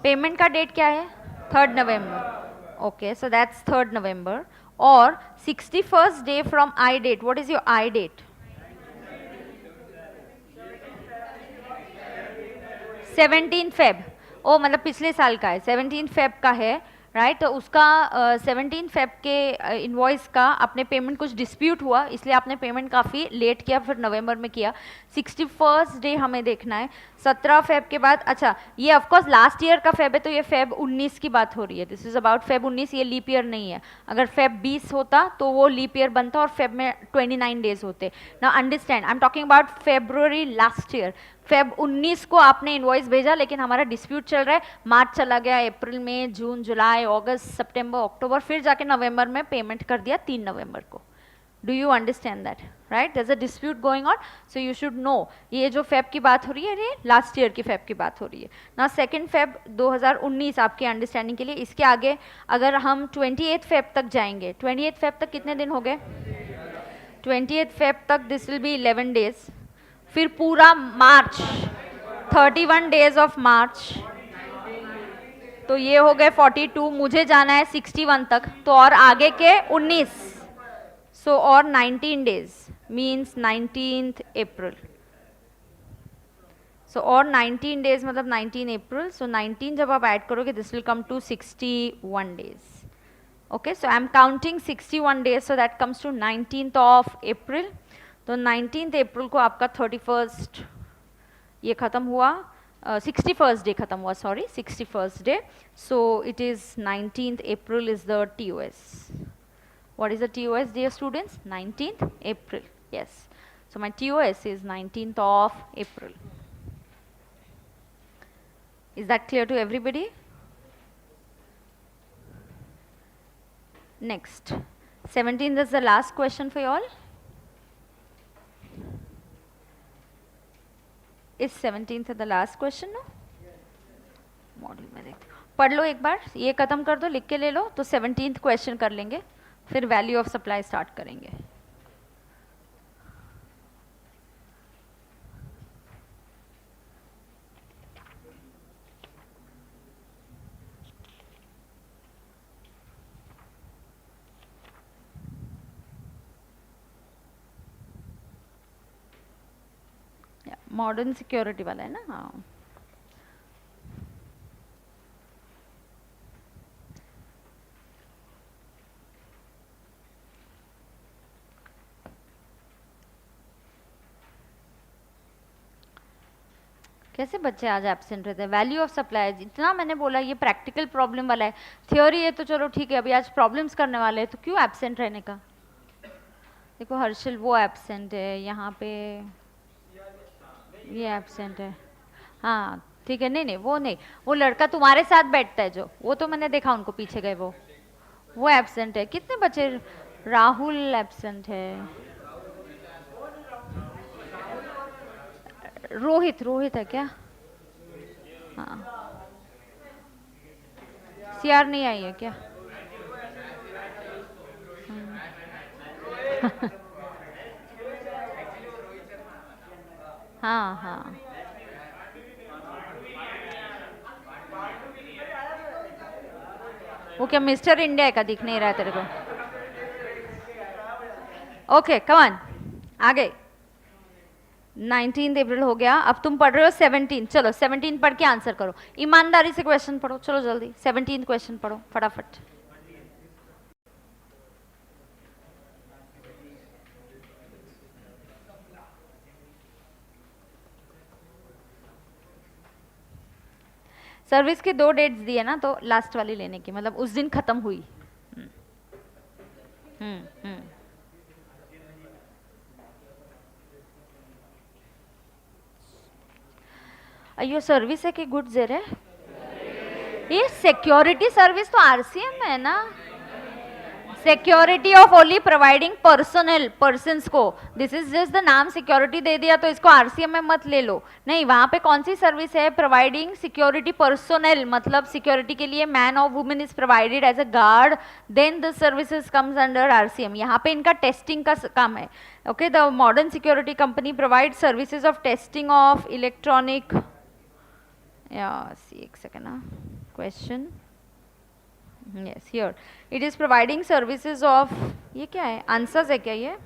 पेमेंट का डेट क्या है, 3rd November. Okay so that's 3rd November, और 61st day from I date, what is your I date, 17 Feb, ओ मतलब पिछले साल का है, 17 फेब का है, राइट तो उसका 17 फेब के इनवॉइस का आपने पेमेंट कुछ डिस्प्यूट हुआ, इसलिए आपने पेमेंट काफ़ी लेट किया, फिर नवंबर में किया। 61st डे हमें देखना है, 17 फेब के बाद, अच्छा ये ऑफकोर्स लास्ट ईयर का फेब है तो ये फेब 19 की बात हो रही है, दिस इज अबाउट फेब 19, ये लीप ईयर नहीं है। अगर फेब 20 होता तो वो लीप ईयर बनता और फेब में 29 डेज होते। ना understand, I am talking about February last year, Feb 19 को आपने इनवॉइस भेजा लेकिन हमारा डिस्प्यूट चल रहा है, मार्च चला गया, अप्रैल में, जून, जुलाई, अगस्त, सितंबर, अक्टूबर, फिर जाके नवंबर में पेमेंट कर दिया 3 नवंबर को। Do you understand that, right, there is a dispute going on, so you should know ये जो फेब की बात हो रही है ये लास्ट ईयर की फेब की बात हो रही है ना। 2 फेब 2019 आपके अंडरस्टैंडिंग के लिए। इसके आगे अगर हम 28 फेब तक जाएंगे, 28 फेब तक कितने दिन हो गए, 28 फेब तक दिस विल बी 11 डेज, फिर पूरा मार्च 31 डेज ऑफ मार्च, तो ये हो गए 42, मुझे जाना है 61 तक, तो और आगे के 19, सो और 19 डेज मीन्स 19th अप्रैल, सो और 19 डेज मतलब 19 अप्रैल, सो 19 जब आप ऐड करोगे this will come to 61 days. Okay so I am counting 61 days, so that comes to 19th of April. तो 19th अप्रैल को आपका 31st ये ख़त्म हुआ, 61st डे ख़त्म हुआ, sorry 61st day, so it is 19th April is the TOS। What is the TOS dear students, 19th April, yes, so my TOS is 19th of April. Is that clear to everybody? Next, 17th is the last question for you all. इस 17th the last question no model में देखते पढ़ लो एक बार, ये खत्म कर दो, लिख के ले लो, तो 17th क्वेश्चन कर लेंगे, फिर वैल्यू ऑफ सप्लाई स्टार्ट करेंगे. मॉडर्न सिक्योरिटी वाला है ना. हाँ, कैसे बच्चे आज एब्सेंट रहते हैं. वैल्यू ऑफ सप्लाई, इतना मैंने बोला ये प्रैक्टिकल प्रॉब्लम वाला है. थ्योरी है तो चलो ठीक है, अभी आज प्रॉब्लम्स करने वाले हैं, तो क्यों एब्सेंट रहने का. देखो हर्षल वो एब्सेंट है, यहाँ पे ये एब्सेंट है. हाँ ठीक है, नहीं नहीं वो नहीं, वो लड़का तुम्हारे साथ बैठता है जो, वो तो मैंने देखा उनको पीछे गए, वो एब्सेंट है. कितने बच्चे. राहुल एब्सेंट है. रोहित, रोहित है क्या. हाँ, सीआर नहीं आई है क्या. हाँ हाँ, वो क्या मिस्टर इंडिया का दिख नहीं रहा है तेरे को. ओके कमान आगे. 19 अप्रैल हो गया, अब तुम पढ़ रहे हो 17. चलो 17 पढ़ के आंसर करो, ईमानदारी से क्वेश्चन पढ़ो, चलो जल्दी 17 क्वेश्चन पढ़ो फटाफट. सर्विस के 2 डेट्स दिए ना, तो लास्ट वाली लेने की, मतलब उस दिन खत्म हुई. हम्म. अयो सर्विस है कि गुड्स है रे. ये सिक्योरिटी सर्विस तो आरसीएम है ना. Security of only providing personal persons को, दिस इज जस्ट द नाम सिक्योरिटी दे दिया तो इसको आरसीएम में मत ले लो. नहीं, वहां पे कौन सी सर्विस है. प्रोवाइडिंग सिक्योरिटी पर्सनल, मतलब सिक्योरिटी के लिए मैन और women is provided as a guard, then the services comes under RCM. यहाँ पे इनका टेस्टिंग का काम है. Okay, the modern security company provide services of testing of electronic. एक सेकेंड ना, question. yes here it is providing services of, ये क्या है, आंसर्स है क्या. ये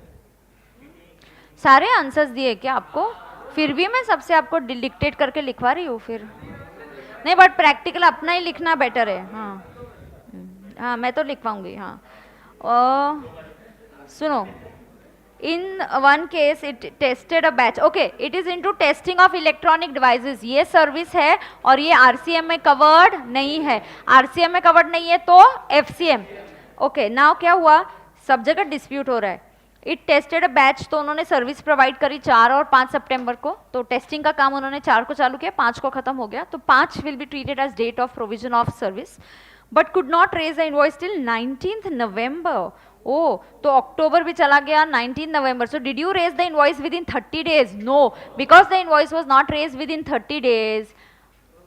सारे आंसर्स दिए क्या आपको. फिर भी मैं सबसे आपको डिक्टेट करके लिखवा रही हूँ फिर. नहीं बट प्रैक्टिकल अपना ही लिखना बेटर है. हाँ हाँ मैं तो लिखवाऊंगी. हाँ सुनो, in one case it tested a batch. okay, it is into testing of electronic devices. ये सर्विस है और ये आरसीएम में कवर्ड नहीं है. आरसीएम में कवर्ड नहीं है तो एफसीएम. ओके नाउ क्या हुआ, सब जगह डिस्प्यूट हो रहा है. इट टेस्टेड अ बैच, तो उन्होंने सर्विस प्रोवाइड करी 4 और 5 सितंबर को. तो टेस्टिंग का काम उन्होंने 4 को चालू किया, 5 को खत्म हो गया. तो 5 will be treated as date of provision of service, but could not raise the invoice till 19th November. ओ तो अक्टूबर भी चला गया, 19 नवंबर. So did you raise the invoice within 30 days? No, because the invoice was not raise within 30 days.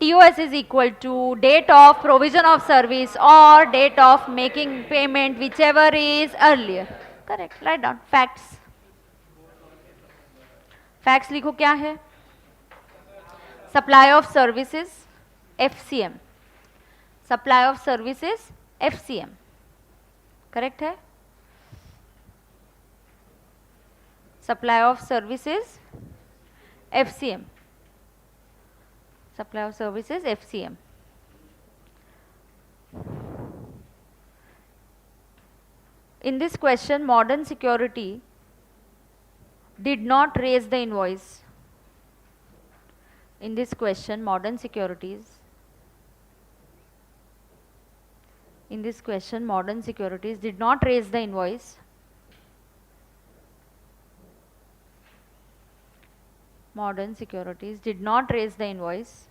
TOS is equal to date of provision of service or date of making payment, whichever is earlier. Correct. Write down facts. Facts लिखो क्या है. Supply of services FCM. Supply of services FCM. Correct है. Supply of services FCM. Supply of services FCM. In this question, modern security did not raise the invoice. In this question, modern securities. In this question, modern securities did not raise the invoice. Modern securities did not raise the invoice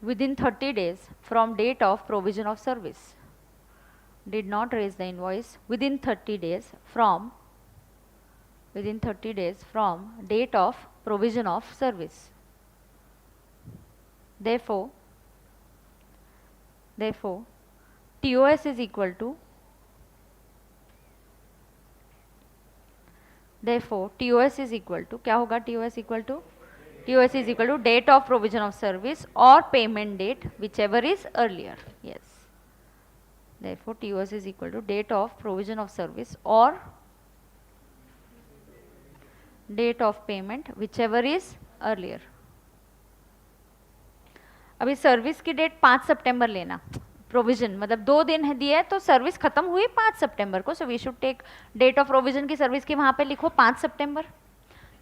within 30 days from date of provision of service. Did not raise the invoice within 30 days from within 30 days from date of provision of service. Therefore TOS is equal to क्या होगा? TOS equal to date of provision of service or payment date, whichever is earlier. Yes. Therefore TOS is equal to date of provision of service or date of payment, whichever is earlier. अभी service की date 5 सितंबर लेना, provision मतलब 2 दिन है दिया है तो service खत्म हुई 5 सितंबर को, so we should take date of provision की सर्विस की वहां पे लिखो 5 सितंबर,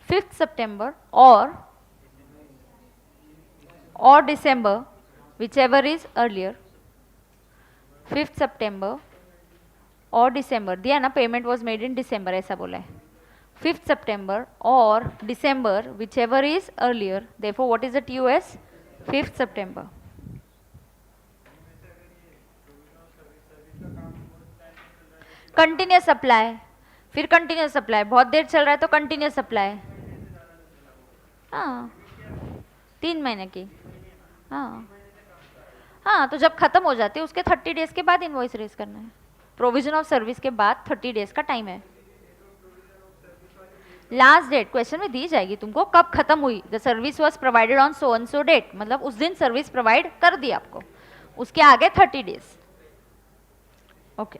5 सितंबर और डिसम्बर whichever is earlier, 5 सितंबर और डिसम्बर दिया ना, payment was made in December ऐसा बोला है, 5 सितंबर और December whichever is earlier. Therefore what is the TOS? 5 सितंबर. कंटिन्यूस सप्लाई, फिर कंटिन्यूस सप्लाई, बहुत देर चल रहा है तो कंटिन्यूस सप्लाई, हाँ 3 महीने की, हाँ तो जब खत्म हो जाती है उसके 30 डेज के बाद इनवॉइस रेज करना है. प्रोविजन ऑफ सर्विस के बाद 30 डेज का टाइम है. लास्ट डेट क्वेश्चन में दी जाएगी तुमको, कब खत्म हुई. The service was provided on so and so date, मतलब उस दिन सर्विस प्रोवाइड कर दी आपको, उसके आगे 30 डेज. ओके,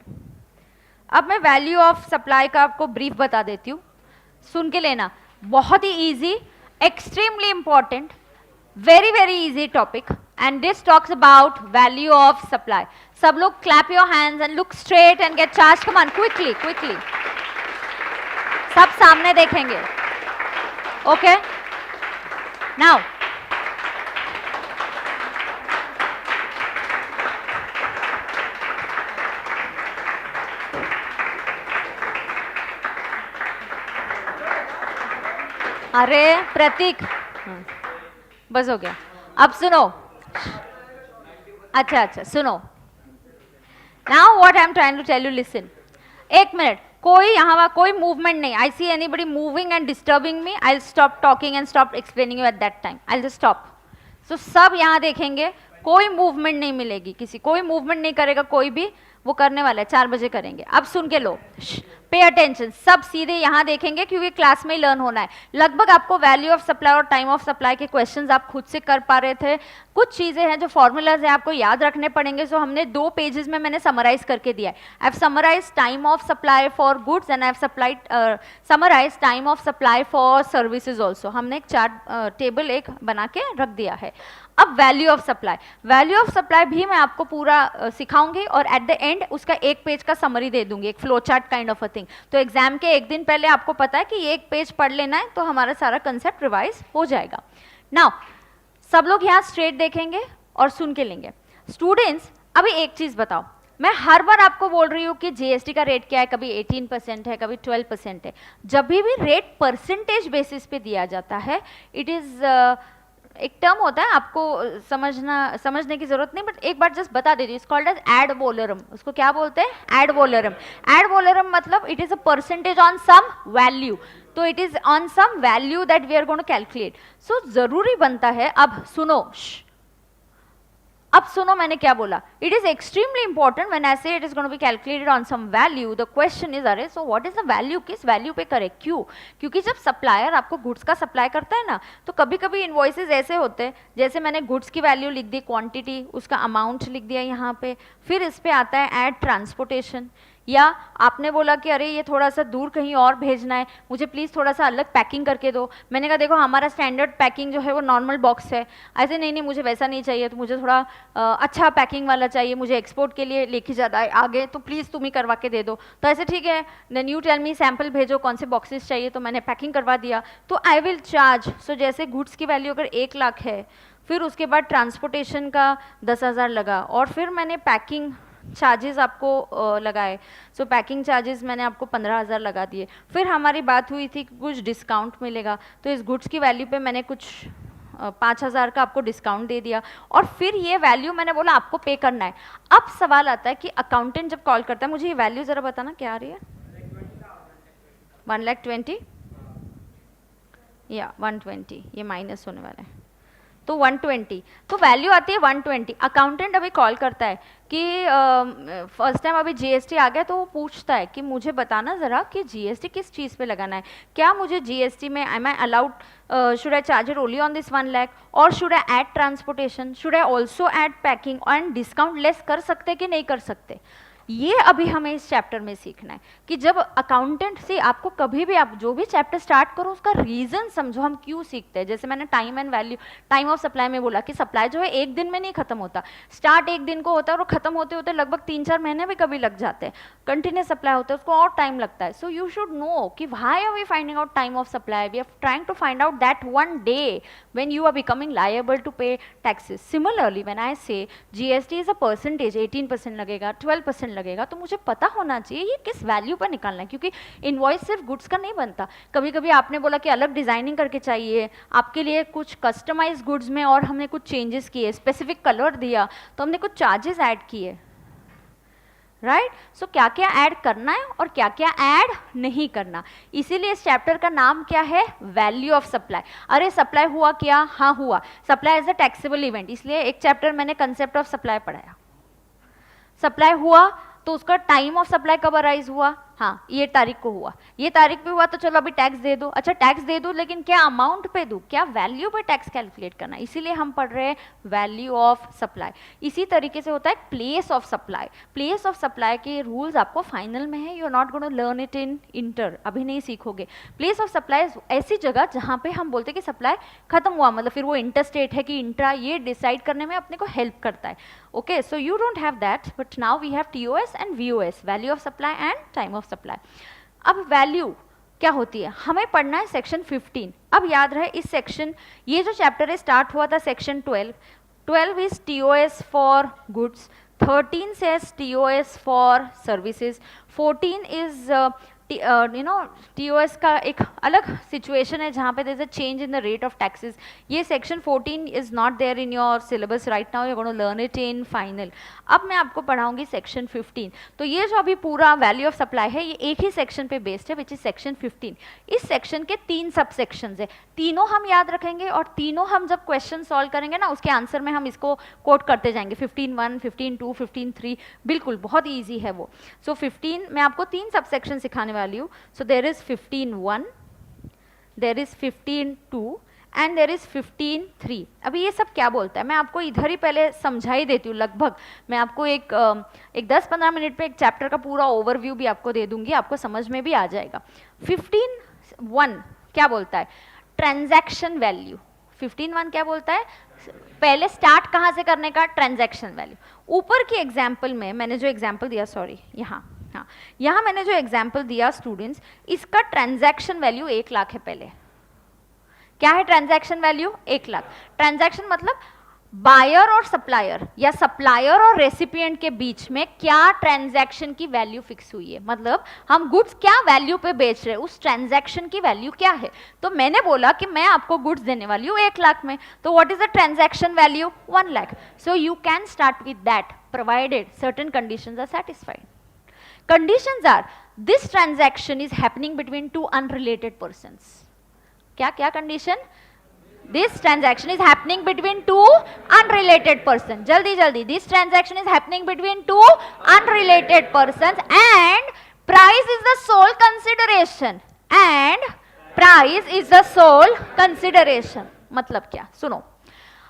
अब मैं वैल्यू ऑफ सप्लाई का आपको ब्रीफ बता देती हूँ, सुन के लेना. बहुत ही easy, extremely important, very easy topic, and this talks about value of supply. सब लोग clap your hands and look straight and get charged. Come on, quickly. सब सामने देखेंगे. Okay? Now, अरे प्रतीक, बस हो गया. अब सुनो, अच्छा सुनो. Now what I am trying to tell you, listen. 1 minute, कोई यहाँ कोई मूवमेंट नहीं. I see anybody moving and disturbing me, I will stop talking and stop explaining you at that time. I will just stop. So सब यहाँ देखेंगे, कोई movement नहीं मिलेगी, कोई मूवमेंट नहीं करेगा कोई भी. वो करने वाला है, 4 बजे करेंगे. अब सुन के लो, पे अटेंशन. सब सीधे यहाँ देखेंगे क्योंकि क्लास में ही लर्न होना है. लगभग आपको वैल्यू ऑफ सप्लाई और टाइम ऑफ सप्लाई के क्वेश्चंस आप खुद से कर पा रहे थे. कुछ चीजें हैं जो फॉर्मूलाज हैं आपको याद रखने पड़ेंगे. सो हमने 2 पेजेस में मैंने समराइज करके दिया है. I have summarise time of supply for goods and I have supply summarise time of supply for services also. हमने एक चार्ट टेबल एक बना के रख दिया है. अब वैल्यू ऑफ सप्लाई भी मैं आपको पूरा सिखाऊंगी और एट द एंड उसका 1 पेज का समरी दे दूंगी, एक flow chart kind of a thing. तो एग्जाम के 1 दिन पहले आपको पता है कि 1 पेज पढ़ लेना है तो हमारा सारा कंसेप्ट रिवाइज हो जाएगा. नाउ सब लोग यहाँ स्ट्रेट देखेंगे और सुन के लेंगे. स्टूडेंट्स, अभी एक चीज बताओ, मैं हर बार आपको बोल रही हूँ कि जीएसटी का रेट क्या है, कभी 18% है, कभी 12% है. जब भी रेट परसेंटेज बेसिस पे दिया जाता है, इट इज एक टर्म होता है, आपको समझने की जरूरत नहीं, बट एक बार जस्ट बता देती हूँ. It's called as ad valorem. उसको क्या बोलते हैं? Ad valorem. एड वोलरम मतलब it is a percentage on some value. तो it is on some value that we are going to calculate. So जरूरी बनता है, अब सुनो मैंने क्या बोला. It is extremely important when I say it is going to be calculated on some value. The question is, अरे so what is the value, किस वैल्यू पे करे, क्यों? क्योंकि जब सप्लायर आपको गुड्स का सप्लाई करता है ना, तो कभी कभी इनवॉइसेस ऐसे होते हैं, जैसे मैंने गुड्स की वैल्यू लिख दी, क्वांटिटी, उसका अमाउंट लिख दिया यहाँ पे, फिर इस पे आता है एड ट्रांसपोर्टेशन, या आपने बोला कि अरे ये थोड़ा सा दूर कहीं और भेजना है, मुझे प्लीज़ थोड़ा सा अलग पैकिंग करके दो. मैंने कहा देखो हमारा स्टैंडर्ड पैकिंग जो है वो नॉर्मल बॉक्स है. ऐसे नहीं मुझे वैसा नहीं चाहिए, तो मुझे थोड़ा अच्छा पैकिंग वाला चाहिए, मुझे एक्सपोर्ट के लिए लेके जाना है आगे, तो प्लीज़ तुम ही करवा के दे दो. तो ऐसे ठीक है, then you tell me sample भेजो कौन से बॉक्सेस चाहिए, तो मैंने पैकिंग करवा दिया. तो आई विल चार्ज. सो जैसे गुड्स की वैल्यू अगर 1 लाख है, फिर उसके बाद ट्रांसपोर्टेशन का 10,000 लगा, और फिर मैंने पैकिंग चार्जेस आपको लगाए. सो पैकिंग चार्जेस मैंने आपको 15,000 लगा दिए. फिर हमारी बात हुई थी कि कुछ डिस्काउंट मिलेगा, तो इस गुड्स की वैल्यू पे मैंने कुछ 5,000 का आपको डिस्काउंट दे दिया, और फिर ये वैल्यू मैंने बोला आपको पे करना है. अब सवाल आता है कि अकाउंटेंट जब कॉल करता है, मुझे ये वैल्यू ज़रा बताना क्या आ रही है. 1,20,000 या 120 ये माइनस होने वाला है, तो 120, तो वैल्यू आती है 120। अकाउंटेंट अभी कॉल करता है कि फर्स्ट टाइम अभी जीएसटी आ गया, तो वो पूछता है कि मुझे बताना ज़रा कि जीएसटी किस चीज़ पे लगाना है, क्या मुझे जीएसटी में am I allowed, should I charge it only on this 1 lakh, और should I add transportation, should I also add packing and discount less कर सकते कि नहीं कर सकते। ये अभी हमें इस चैप्टर में सीखना है कि जब अकाउंटेंट से आपको कभी भी आप जो भी चैप्टर स्टार्ट करो उसका रीजन समझो, हम क्यों सीखते हैं। जैसे मैंने time and value, time of supply में बोला कि सप्लाई जो है एक दिन में नहीं खत्म होता, स्टार्ट एक दिन को होता है और खत्म होते होते लगभग 3-4 महीने भी कभी लग जाते हैं। कंटिन्यूस सप्लाई होता है उसको और टाइम लगता है। सो यू शुड नो कि why are we finding out time of supply, we are trying to find out that one day when you are becoming liable to pay taxes. Similarly, when I say GST is a percentage, 18% लगेगा, 12% लगेगा, तो मुझे पता होना चाहिए ये किस value पर निकालना है, क्योंकि इनवॉइस सिर्फ गुड्स का नहीं बनता। कभी कभी आपने बोला कि अलग डिजाइनिंग करके चाहिए आपके लिए कुछ कस्टमाइज गुड्स में, और हमने कुछ चेंजेस किए, स्पेसिफिक कलर दिया, तो हमने कुछ चार्जेस ऐड किए, राइट। सो क्या क्या ऐड करना है और क्या क्या ऐड नहीं करना, इसीलिए इस चैप्टर का नाम क्या है, वैल्यू ऑफ सप्लाई। अरे सप्लाई हुआ क्या, हाँ हुआ, supply is a taxable event, इसलिए एक चैप्टर मैंने कंसेप्ट ऑफ सप्लाई पढ़ाया। सप्लाई हुआ तो उसका टाइम ऑफ सप्लाई कब अराइज हुआ, हाँ ये तारीख को हुआ, ये तारीख पे हुआ तो चलो अभी टैक्स दे दो। अच्छा टैक्स दे दो लेकिन क्या अमाउंट पे दूं, क्या वैल्यू पे टैक्स कैलकुलेट करना, इसीलिए हम पढ़ रहे हैं वैल्यू ऑफ सप्लाई। इसी तरीके से होता है place of supply. Place of supply के रूल्स आपको फाइनल में है, you are not going to learn it in inter, अभी नहीं सीखोगे। प्लेस ऑफ सप्लाई ऐसी जगह जहाँ पे हम बोलते हैं कि सप्लाई खत्म हुआ, मतलब फिर वो इंटर स्टेट है कि इंट्रा, ये डिसाइड करने में अपने को हेल्प करता है। Okay, so you don't have that, but now we have TOS and VOS, value of supply and time of supply. अब वैल्यू क्या होती है हमें पढ़ना है सेक्शन 15। अब याद रहे इस सेक्शन, ये जो चैप्टर है स्टार्ट हुआ था section 12 is TOS for goods, 13 says TOS for services, 14 is TOS का एक अलग सिचुएशन है जहाँ पे there is a change in the rate of taxes. ये section 14 is not there in your syllabus right now, you are going to learn it in final. अब मैं आपको पढ़ाऊंगी सेक्शन 15। तो ये जो अभी पूरा वैल्यू ऑफ सप्लाई है ये एक ही सेक्शन पे बेस्ड है, विच इज सेक्शन 15। इस सेक्शन के 3 सब सेक्शंस है, तीनों हम याद रखेंगे और तीनों हम जब क्वेश्चन सॉल्व करेंगे ना उसके आंसर में हम इसको कोट करते जाएंगे, 15(1), 15(2), 15(3), बिल्कुल बहुत ईजी है वो। सो 15 मैं आपको 3 सब सेक्शन सिखाने वाली हूँ। So there is 15(1), there is 15(2) and there is 15(3). अभी ये सब क्या बोलता है मैं आपको इधर ही पहले समझा ही देती हूँ। लगभग मैं आपको एक 10-15 मिनट पे एक चैप्टर का पूरा ओवरव्यू भी आपको दे दूंगी, आपको समझ में भी आ जाएगा। 15(1) क्या बोलता है, ट्रांजैक्शन वैल्यू। 15(1) क्या बोलता है, पहले स्टार्ट कहाँ से करने का, ट्रांजैक्शन वैल्यू। ऊपर की एग्जाम्पल में मैंने जो एग्जाम्पल दिया, सॉरी यहाँ मैंने जो एग्जाम्पल दिया स्टूडेंट्स, इसका ट्रांजैक्शन वैल्यू 1 लाख है। पहले क्या है ट्रांजैक्शन वैल्यू, 1 लाख। ट्रांजैक्शन मतलब बायर और सप्लायर या सप्लायर और रेसिपिएंट के बीच में क्या ट्रांजैक्शन की वैल्यू फिक्स हुई है, मतलब हम गुड्स क्या वैल्यू पे बेच रहे हैं, उस ट्रांजैक्शन की वैल्यू क्या है। तो मैंने बोला कि मैं आपको गुड्स देने वाली हूँ 1 लाख में, तो what is the transaction value, 1 lakh. So you can start with that provided certain conditions are satisfied. Conditions are this transaction is happening between 2 unrelated persons. क्या क्या condition? This transaction is happening between 2 unrelated persons. जल्दी जल्दी, this transaction is happening between 2 unrelated persons and price is the sole consideration. And price is the sole consideration. मतलब क्या, सुनो,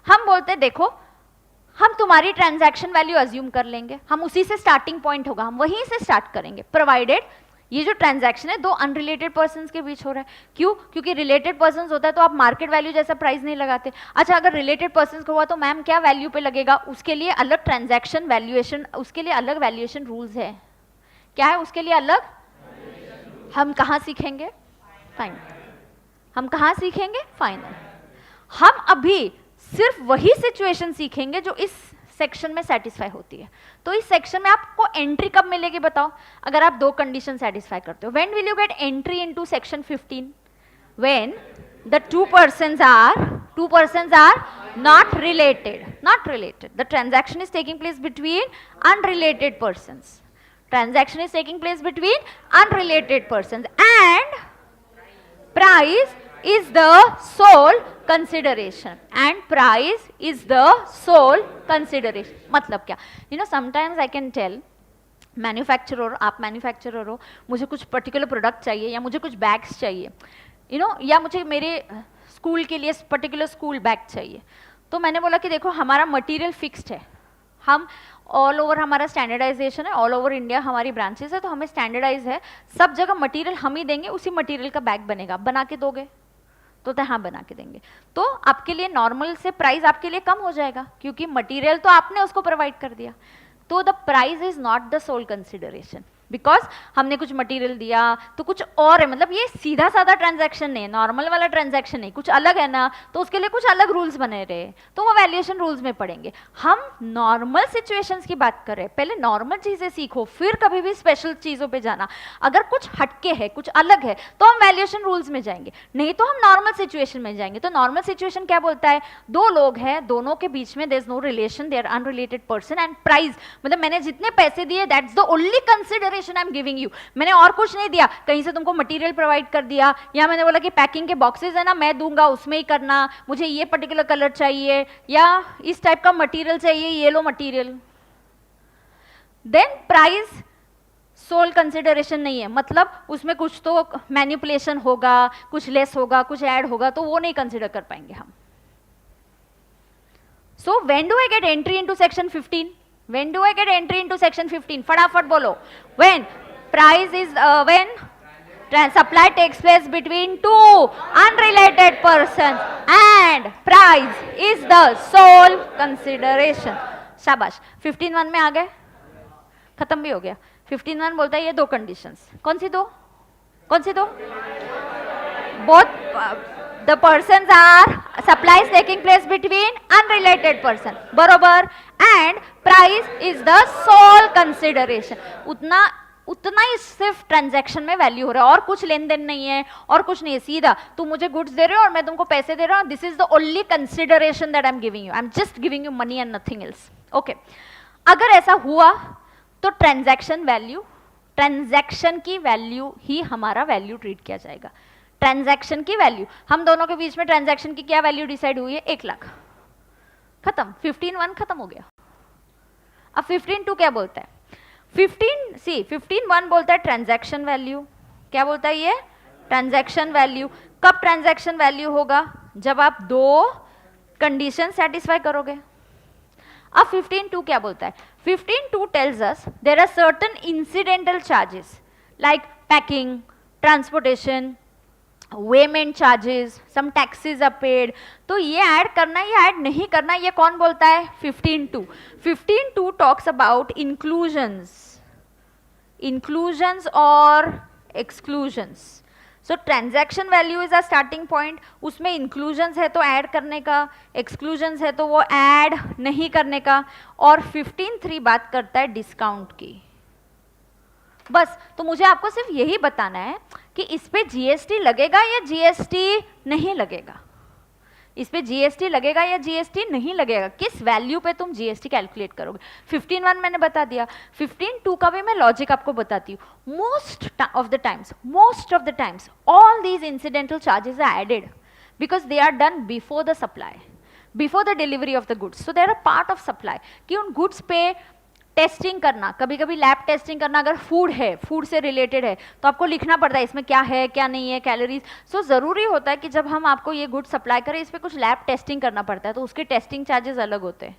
हम बोलते देखो हम तुम्हारी ट्रांजैक्शन वैल्यू अज्यूम कर लेंगे, हम उसी से स्टार्टिंग पॉइंट होगा, हम वहीं से स्टार्ट करेंगे, प्रोवाइडेड ये जो ट्रांजैक्शन है 2 अनरिलेटेड पर्संस के बीच हो रहा है। क्यों, क्योंकि रिलेटेड पर्संस होता है तो आप मार्केट वैल्यू जैसा प्राइस नहीं लगाते। अच्छा अगर रिलेटेड पर्संस का हुआ तो मैम क्या वैल्यू पे लगेगा, उसके लिए अलग ट्रांजैक्शन वैल्यूएशन, उसके लिए अलग वैल्यूएशन रूल्स है। क्या है उसके लिए अलग, हम कहाँ सीखेंगे, फाइनल। हम कहाँ सीखेंगे, फाइनल। हम अभी सिर्फ वही सिचुएशन सीखेंगे जो इस सेक्शन में सेटिस्फाई होती है। तो इस सेक्शन में आपको एंट्री कब मिलेगी बताओ, अगर आप 2 कंडीशन सेटिस्फाई करते हो। When will you get entry into section 15? When the 2 persons are not related. The transaction is taking place between unrelated persons. Transaction is taking place between unrelated persons and price is the sole consideration and price is the sole consideration. मतलब क्या? You know, sometimes I can tell manufacturer, आप manufacturer हो, मुझे कुछ particular product चाहिए या मुझे कुछ बैग्स चाहिए, यू नो, या मुझे मेरे स्कूल के लिए पर्टिकुलर स्कूल बैग चाहिए, तो मैंने बोला कि देखो हमारा मटेरियल फिक्स्ड है, हम ऑल ओवर हमारा स्टैंडर्डाइजेशन है, ऑल ओवर इंडिया हमारी ब्रांचेस है, तो हमें स्टैंडर्डाइज है, सब जगह मटेरियल हम ही देंगे, उसी मटेरियल का बैग बनेगा, बना के दोगे? तो हाँ बना के देंगे। तो आपके लिए नॉर्मल से प्राइस आपके लिए कम हो जाएगा क्योंकि मटेरियल तो आपने उसको प्रोवाइड कर दिया। तो the price is not the sole consideration because हमने कुछ मटेरियल दिया तो कुछ और है, मतलब ये सीधा साधा ट्रांजैक्शन नहीं है, नॉर्मल वाला ट्रांजैक्शन नहीं, कुछ अलग है ना, तो उसके लिए कुछ अलग रूल्स बने रहे, तो वो वैल्यूएशन रूल्स में पड़ेंगे। हम नॉर्मल सिचुएशंस की बात कर रहे हैं, पहले नॉर्मल चीजें सीखो फिर कभी भी स्पेशल चीजों पे जाना। अगर कुछ हटके है, कुछ अलग है, तो हम वैल्यूएशन रूल्स में जाएंगे, नहीं तो हम नॉर्मल सिचुएशन में जाएंगे। तो नॉर्मल सिचुएशन क्या बोलता है? दो लोग हैं, दोनों के बीच में there is no relation, they are unrelated person and price, मतलब मैंने जितने पैसे दिए that's the only consideration I am giving you, मैंने और कुछ नहीं दिया, कहीं से तुमको मटेरियल प्रोवाइड कर दिया, या मैंने बोला कि पैकिंग के बॉक्सेस है ना मैं दूंगा उसमें ही करना, मुझे ये पर्टिकुलर कलर चाहिए या इस टाइप का मटेरियल चाहिए, ये लो material. Then price sole consideration नहीं है, मतलब उसमें कुछ तो मैनिपुलेशन होगा, कुछ लेस होगा, कुछ ऐड होगा, तो वो नहीं कंसिडर कर पाएंगे हम। So when do I get entry into section 15? When do I get entry into section 15? फटाफट बोलो। When price is when supply takes place between two unrelated persons and price is the sole consideration. शाबाश। 15(1) में आ गए, खत्म भी हो गया। 15(1) बोलता है ये दो कंडीशंस, कौन सी दो? कौन सी दो? Both the persons are supplies taking place between unrelated person, बरोबर, and price is the sole consideration. उतना ही सिर्फ ट्रांजैक्शन में वैल्यू हो रहा है, और कुछ लेन देन नहीं है, और कुछ नहीं है, सीधा तुम मुझे गुड्स दे रहे हो और मैं तुमको पैसे दे रहा हूँ, this is the only consideration that I am giving you, I am just giving you money and nothing else. Okay, अगर ऐसा हुआ तो ट्रांजैक्शन वैल्यू, ट्रांजैक्शन की वैल्यू ही हमारा वैल्यू ट्रीट किया जाएगा। ट्रांजैक्शन की वैल्यू, हम दोनों के बीच में ट्रांजैक्शन की क्या वैल्यू डिसाइड हुई है? 1 लाख, खत्म। 15(1) खत्म हो गया। अब 15(2) क्या बोलता है? 15(1) बोलता है ट्रांजैक्शन वैल्यू। क्या बोलता है ये? Transaction value. कब ट्रांजैक्शन वैल्यू होगा? जब आप दो कंडीशन सेटिस्फाई करोगे। अब 15(2) क्या बोलता है? 15(2) tells us there are certain incidental charges like packing, transportation, weighment charges, some taxes are paid, तो ये ऐड करना, ये ऐड नहीं करना, ये कौन बोलता है? 15(2). 15(2) टॉक्स अबाउट inclusions और exclusions. So transaction value is a starting point, उसमें inclusions है तो ऐड करने का, exclusions है तो वो ऐड नहीं करने का, और 15(3) बात करता है डिस्काउंट की। बस, तो मुझे आपको सिर्फ यही बताना है कि इस पे जीएसटी लगेगा या जीएसटी नहीं लगेगा, इस पे जीएसटी लगेगा या जीएसटी नहीं लगेगा, किस वैल्यू पे तुम जीएसटी कैलकुलेट करोगे। 15(1) मैंने बता दिया, 15(2) का भी मैं लॉजिक आपको बताती हूँ। Most of the times all these incidental charges are added because they are done before the supply, before the delivery of the goods, so they are a part of supply. कि उन goods पे testing करना, कभी कभी lab testing करना, अगर food है, food से रिलेटेड है, तो आपको लिखना पड़ता है इसमें क्या है क्या नहीं है, कैलोरीज। सो ज़रूरी होता है कि जब हम आपको ये गुड सप्लाई करें इस पर कुछ लैब टेस्टिंग करना पड़ता है, तो उसके टेस्टिंग चार्जेस अलग होते हैं।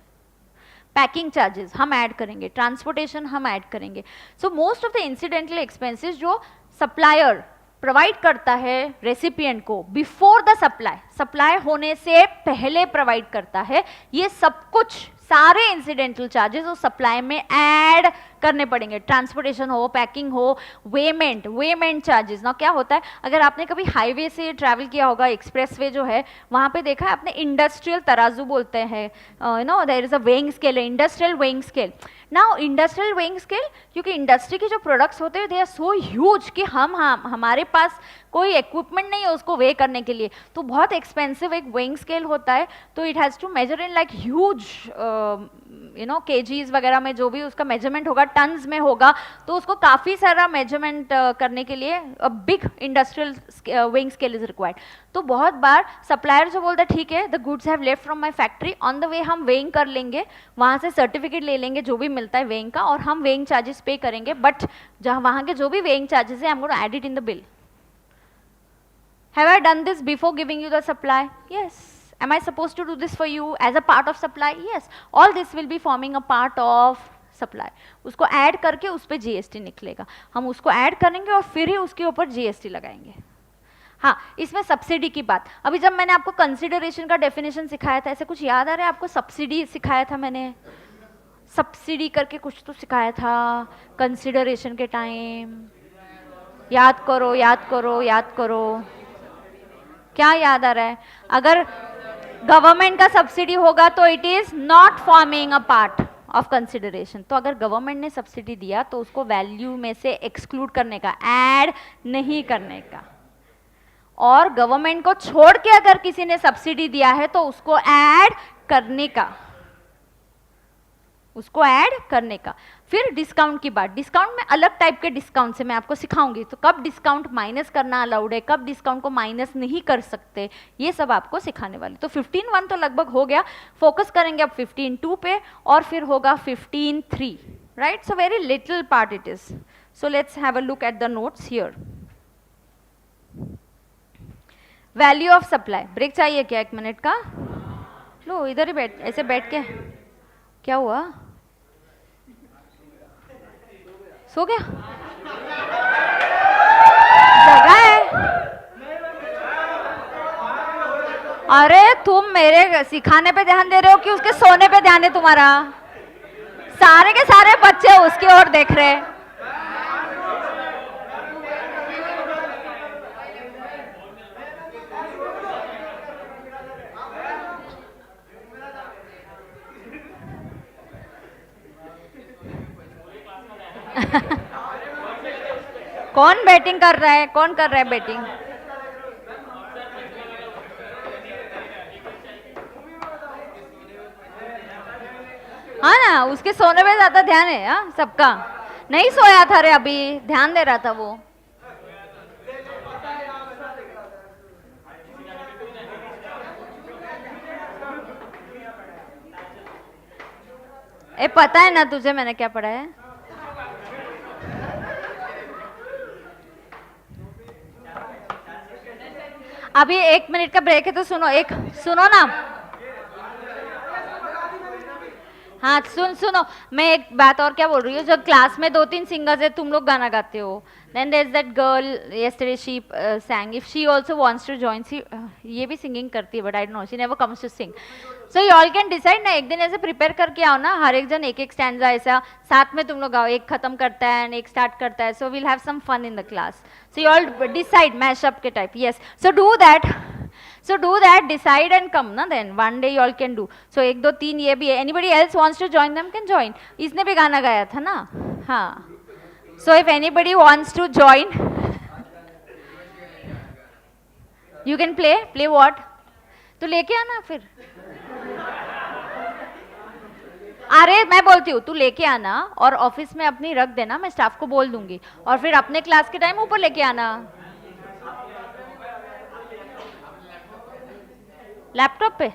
पैकिंग चार्जेस हम ऐड करेंगे, ट्रांसपोर्टेशन हम ऐड करेंगे। So most of the incidental expenses जो सप्लायर प्रोवाइड करता है रेसिपिएंट को बिफोर द सप्लाई, सप्लाई होने से पहले प्रोवाइड करता है, ये सब कुछ सारे इंसिडेंटल चार्जेस उस सप्लाई में ऐड करने पड़ेंगे। ट्रांसपोर्टेशन हो, पैकिंग हो, वेमेंट चार्जेस ना, क्या होता है, अगर आपने कभी हाईवे से ट्रैवल किया होगा, एक्सप्रेसवे जो है वहाँ पे देखा है आपने, इंडस्ट्रियल तराजू बोलते हैं, no there is a weighing scale, industrial weighing scale. Now industrial weighing scale, क्योंकि इंडस्ट्री के जो प्रोडक्ट्स होते हैं दे आर सो ह्यूज कि हमारे पास कोई इक्विपमेंट नहीं है उसको वे करने के लिए, तो बहुत एक्सपेंसिव एक वेइंग स्केल होता है, तो it has to measure in like huge KGs वगैरह में जो भी उसका मेजरमेंट होगा, टन्स में होगा, तो उसको काफ़ी सारा मेजरमेंट करने के लिए big industrial weighing scale is required. तो बहुत बार सप्लायर जो बोलता है ठीक है the goods have left from my factory, on the way हम वेइंग कर लेंगे, वहाँ से सर्टिफिकेट ले लेंगे जो भी मिलता है वेइंग का, और हम वेइंग चार्जेस पे करेंगे, बट जहाँ वहाँ के जो भी वेइंग चार्जेस है I am going to add it in the bill. Have I done this before giving you the supply? Yes. Am I supposed to do this for you as a part of supply? Yes. All this will be forming a part of supply. उसको add करके उस पर GST निकलेगा, हम उसको add करेंगे और फिर ही उसके ऊपर जीएसटी लगाएंगे। हाँ, इसमें सब्सिडी की बात, अभी जब मैंने आपको कंसिडरेशन का डेफिनेशन सिखाया था, ऐसे कुछ याद आ रहा है आपको? सब्सिडी सिखाया था मैंने, सब्सिडी करके कुछ तो सिखाया था कंसिडरेशन के टाइम, याद करो याद करो याद करो, क्या याद आ रहा है? अगर गवर्नमेंट का सब्सिडी होगा तो it is not forming a part of consideration. तो अगर गवर्नमेंट ने सब्सिडी दिया तो उसको वैल्यू में से एक्सक्लूड करने का, ऐड नहीं करने का। और गवर्नमेंट को छोड़ के अगर किसी ने सब्सिडी दिया है तो उसको ऐड करने का, उसको ऐड करने का। फिर डिस्काउंट की बात, डिस्काउंट में अलग टाइप के डिस्काउंट से मैं आपको सिखाऊंगी, तो कब डिस्काउंट माइनस करना अलाउड है, कब डिस्काउंट को माइनस नहीं कर सकते, ये सब आपको सिखाने वाली। तो 15.1 तो लगभग हो गया, फोकस करेंगे अब 15.2 पे, और फिर होगा 15.3, right? So very little part it is. So let's have a look at the notes here. Value of supply, break चाहिए क्या 1 मिनट का? लो इधर ही बैठ, ऐसे बैठ के, क्या हुआ? सो गया? जगह है? अरे तुम मेरे सिखाने पे ध्यान दे रहे हो कि उसके सोने पे ध्यान है तुम्हारा? सारे के सारे बच्चे उसकी ओर देख रहे हैं। कौन बैटिंग कर रहा है? कौन कर रहा है बैटिंग? हाँ ना, उसके सोने पे ज्यादा ध्यान है। हाँ, सबका नहीं सोया था रे, अभी ध्यान दे रहा था वो। ए, पता है ना तुझे मैंने क्या पढ़ा है? अभी 1 मिनट का ब्रेक है तो सुनो, एक सुनो ना। हाँ सुनो, मैं एक बात और क्या बोल रही हूँ, जो क्लास में 2-3 सिंगर्स है, तुम लोग गाना गाते हो, then there's that girl yesterday she sang, if she also wants to join, she ये भी सिंगिंग करती है, but I don't know, she never comes to sing, so you all can decide ना, एक दिन ऐसे प्रिपेयर करके आओ ना, हर एक जन एक स्टैंजा ऐसा साथ में तुम लोग गाओ, एक खत्म करता है and एक स्टार्ट करता है, so we'll have some fun in the class, so you all decide mashup के type, yes, so do that, decide and come ना, then one day you all can do, so 1 2 3 ये भी है, anybody else wants to join them can join, इसने भी गाना गाया था ना, हाँ, so if anybody wants to join, you can play what? तो लेके आना फिर, अरे मैं बोलती हूँ, तू लेके आना और ऑफिस में अपनी रख देना, मैं स्टाफ को बोल दूंगी, और फिर अपने क्लास के टाइम ऊपर लेके आना, लैपटॉप पे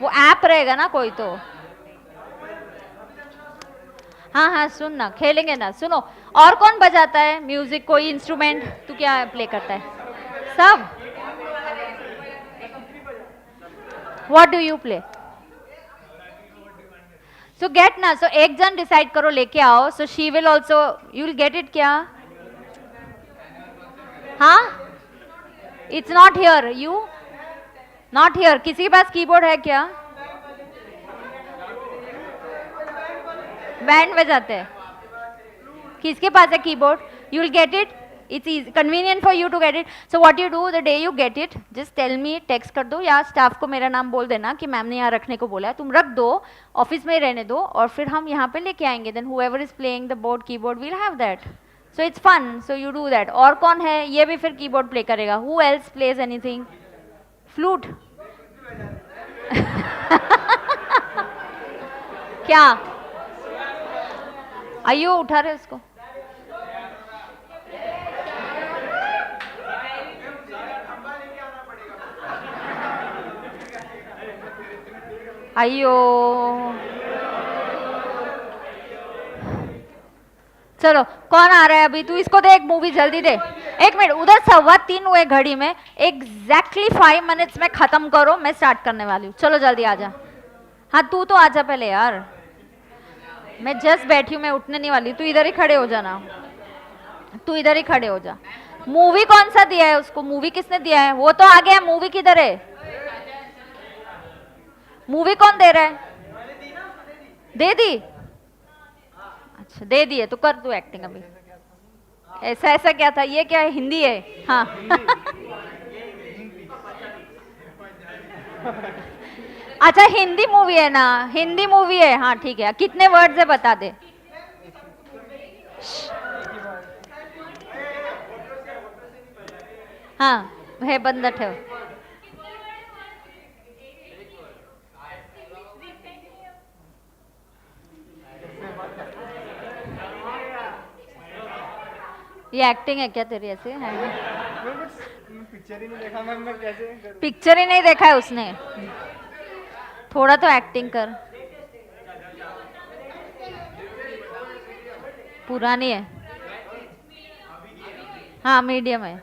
वो ऐप रहेगा ना कोई तो, हाँ सुन ना, खेलेंगे ना, सुनो, और कौन बजाता है म्यूजिक, कोई इंस्ट्रूमेंट? तू क्या प्ले करता है? सब? What do you play? So gate ना, सो एक जन डिसाइड करो, लेके आओ, so she will also, you will get it क्या? हाँ, it's not here, you not here, किसी के पास कीबोर्ड है क्या? बैंड बजाते हैं, किसके पास है keyboard? You will get it, it's is convenient for you to get it, so what you do, the day you get it, just tell me, text कर दो या स्टाफ को मेरा नाम बोल देना कि मैम ने यहाँ रखने को बोला है, तुम रख दो, ऑफिस में ही रहने दो, और फिर हम यहाँ पे लेके आएंगे, then whoever is playing the board keyboard will have that, so it's fun, so you do that. और कौन है? ये भी फिर कीबोर्ड प्ले करेगा, who else plays anything? Flute क्या आयु उठा रहे उसको? अयो चलो कौन आ रहा है अभी? तू इसको दे एक मूवी, जल्दी दे। 1 मिनट, उधर 3:15 हुए घड़ी में, एग्जैक्टली 5 मिनट्स में खत्म करो, मैं स्टार्ट करने वाली हूँ। चलो जल्दी आ जा। हाँ तू तो आ जा पहले यार, मैं जस्ट बैठी हूँ, मैं उठने नहीं वाली। तू इधर ही खड़े हो जाना, तू इधर ही खड़े हो जा। मूवी कौन सा दिया है उसको? मूवी किसने दिया है? वो तो आ गया, मूवी किधर है? मूवी कौन दे रहा है? दे दी? अच्छा दे दिए तो कर तू एक्टिंग अभी। ऐसा ऐसा क्या था? ये क्या है? हिंदी है? हाँ अच्छा हिंदी मूवी है ना? हिंदी मूवी है, हाँ ठीक है। कितने वर्ड्स है बता दे। हाँ है, बंद ठेव। ये एक्टिंग है क्या तेरी? ऐसे पिक्चर ही नहीं देखा मैं कैसे करूं? पिक्चर ही नहीं देखा है उसने, थोड़ा तो एक्टिंग कर। पुरानी है? हाँ मीडियम है।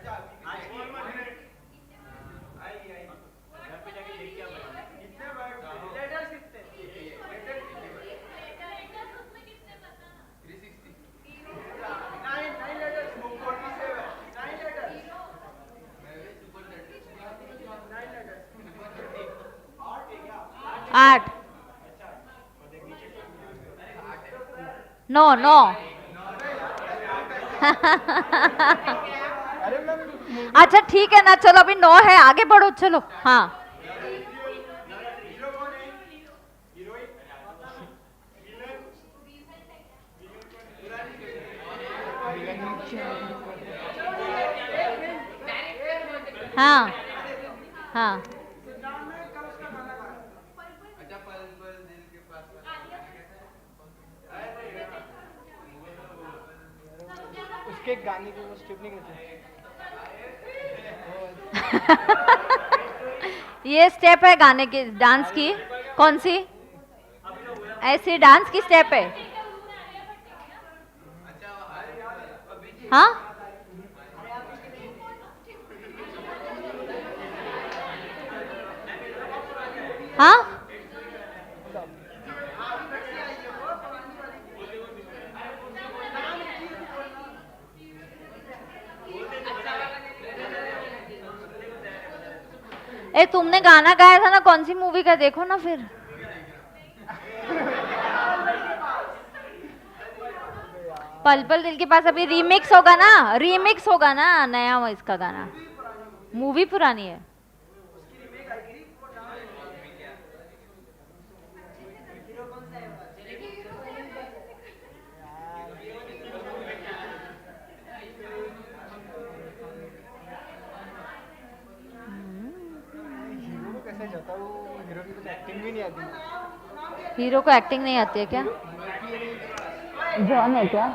आठ? नो नो अच्छा ठीक है ना, चलो अभी 9 है, आगे बढ़ो चलो। हाँ हाँ हाँ उसके गाने की वो स्टेप नहीं करते। ये स्टेप है गाने की? डांस की? कौन सी? ऐसी डांस की स्टेप है? हाँ हाँ ए तुमने गाना गाया था ना, कौन सी मूवी का? देखो ना फिर। पल पल दिल के पास अभी रीमिक्स होगा ना, रीमिक्स होगा ना नया वो इसका गाना। मूवी पुरानी है। हीरो की तो एक्टिंग भी नहीं आती। हीरो को एक्टिंग नहीं आती है क्या? जॉन है क्या?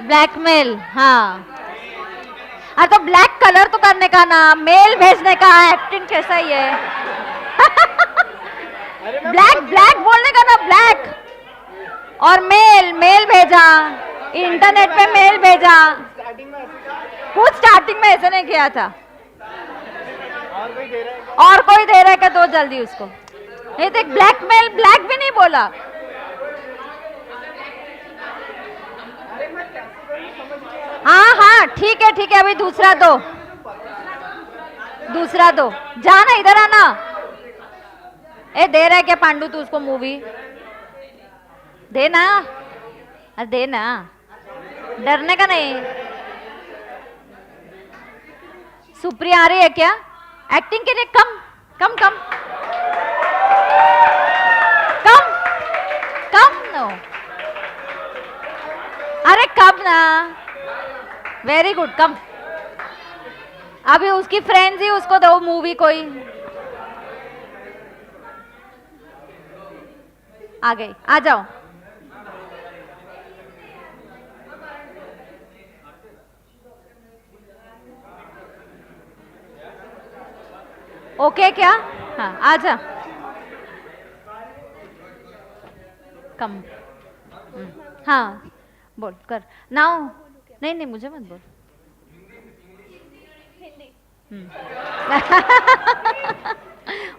ब्लैकमेल? हाँ हाँ तो ब्लैक कलर तो करने का ना, मेल भेजने का। एक्टिंग कैसा ही है? ब्लैक ब्लैक बोलने का ना, ब्लैक। और मेल, मेल भेजा, इंटरनेट पे मेल भेजा। कुछ स्टार्टिंग में ऐसे नहीं किया था। और कोई दे रहा है क्या? दो जल्दी उसको। ये देख ब्लैकमेल, ब्लैक भी नहीं बोला। हाँ हाँ ठीक है अभी दूसरा दो, दूसरा दो। जाना इधर आना। ए दे रहा है क्या पांडू तू उसको मूवी? देना, अरे देना, डरने का नहीं। सुप्रिया आ रही है क्या एक्टिंग के लिए? कम कम कम कम कम नो, अरे कम ना। वेरी गुड, कम। अभी उसकी फ्रेंड्स ही उसको दो मूवी कोई। आ गई, आ जाओ। ओके क्या? हाँ आ जा। कम। हाँ बोल कर नाउ। नहीं नहीं मुझे मत बोल।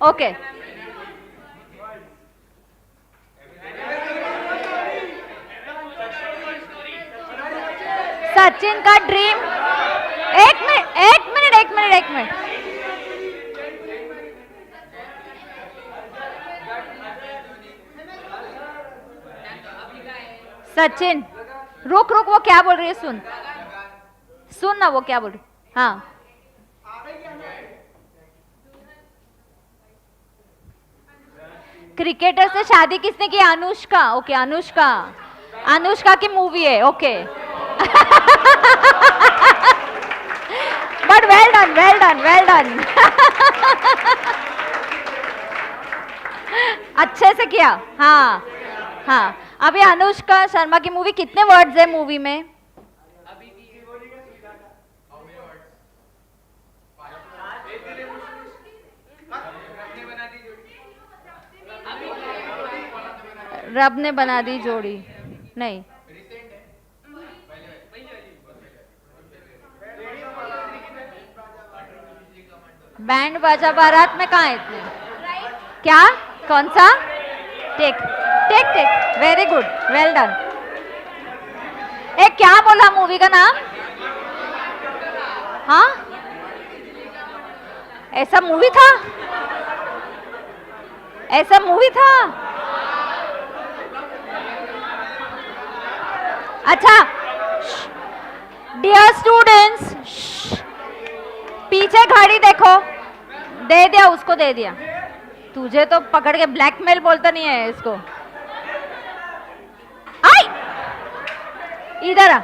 ओके। सचिन का ड्रीम। एक मिनट एक मिनट एक मिनट एक मिनट। सचिन रुक रुक, वो क्या बोल रही है सुन। सुन ना वो क्या बोल रही। हाँ क्रिकेटर से शादी किसने की? अनुष्का। ओके अनुष्का। अनुष्का की मूवी है। Okay but well done well done well done. अच्छे से किया। हाँ हाँ। अभी अनुष्का शर्मा की मूवी, कितने वर्ड्स है मूवी में? रब ने बना दी जोड़ी। नहीं बैंड बाजा बारात में कहाँ है इतने? क्या? कौन सा? Take take take. Very good well done. एक क्या बोला मूवी का नाम? हाँ ऐसा मूवी था? ऐसा मूवी था? अच्छा डियर स्टूडेंट्स, पीछे घड़ी देखो। दे दिया उसको, दे दिया। तुझे तो पकड़ के ब्लैकमेल बोलता नहीं है इसको। आई इधर आ।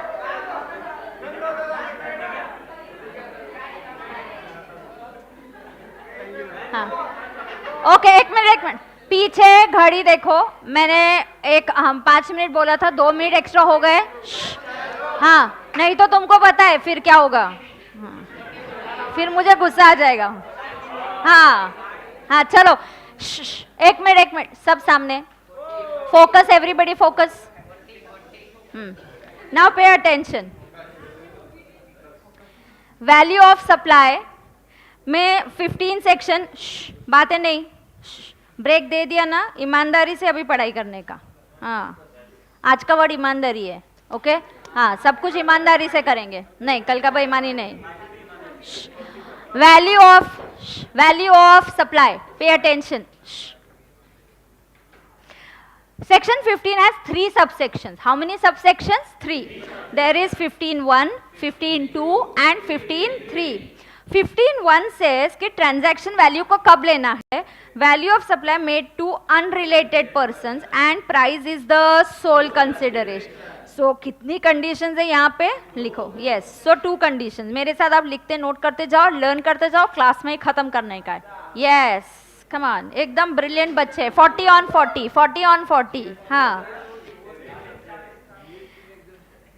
हाँ ओके एक मिनट एक मिनट। पीछे घड़ी देखो। मैंने एक हम 5 मिनट बोला था, 2 मिनट एक्स्ट्रा हो गए। हाँ नहीं तो तुमको पता है फिर क्या होगा। हाँ, फिर मुझे गुस्सा आ जाएगा। हाँ हाँ चलो एक मिनट सब सामने। Focus everybody focus. Now pay attention. Value of supply में 15 सेक्शन। बातें नहीं, ब्रेक दे दिया ना। ईमानदारी से अभी पढ़ाई करने का। हाँ आज का वर्ड ईमानदारी है। ओके हाँ सब कुछ ईमानदारी से करेंगे, नहीं कल का बेईमानी नहीं। Value of supply, pay attention. Section 15 has 3 subsections. How many subsections? 3. There is 15.1, 15.2 and 15.3. 15.1 says कि transaction value को कब लेना है? Value of supply made to unrelated persons and price is the sole consideration. So कितनी conditions है यहाँ पे? लिखो. Yes. So 2 conditions. मेरे साथ आप लिखते नोट करते जाओ, लर्न करते जाओ, क्लास में ही खत्म करने का है. Yes. Come on, एकदम ब्रिलियंट बच्चे। 40 on 40, 40 on 40। हाँ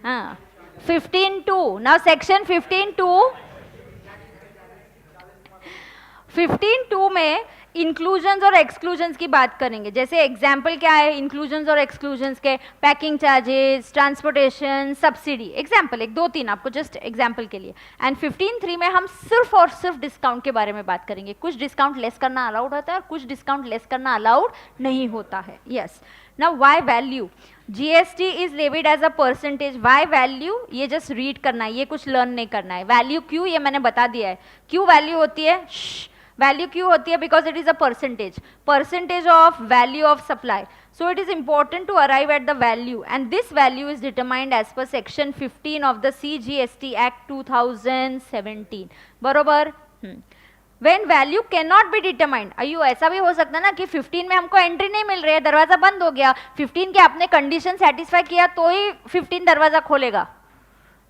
हाँ 15.2। now section 15.2। 15.2 में इंक्लूजन्स और एक्सक्लूजन्स की बात करेंगे। जैसे एग्जाम्पल क्या है इंक्लूजन्स और एक्सक्लूजन्स के? Packing charges, transportation, subsidy. Example 1-2-3 आपको जस्ट एग्जाम्पल के लिए। एंड 15.3 में हम सिर्फ और सिर्फ डिस्काउंट के बारे में बात करेंगे। कुछ डिस्काउंट लेस करना अलाउड होता है और कुछ डिस्काउंट लेस करना अलाउड नहीं होता है। Yes now why value? GST is levied as a percentage. Why value? ये जस्ट रीड करना है, ये कुछ लर्न नहीं करना है। वैल्यू क्यों? ये मैंने बता दिया है। क्यों वैल्यू होती है? वैल्यू क्यों होती है? Because it is a percentage of value of supply. So it is important to arrive at the value and this value is determined as per section 15 of the CGST Act 2017. बरोबर? When value cannot be determined, अयो ऐसा भी हो सकता है ना कि 15 में हमको एंट्री नहीं मिल रही है, दरवाजा बंद हो गया। 15 के आपने कंडीशन सेटिस्फाई किया तो ही 15 दरवाजा खोलेगा।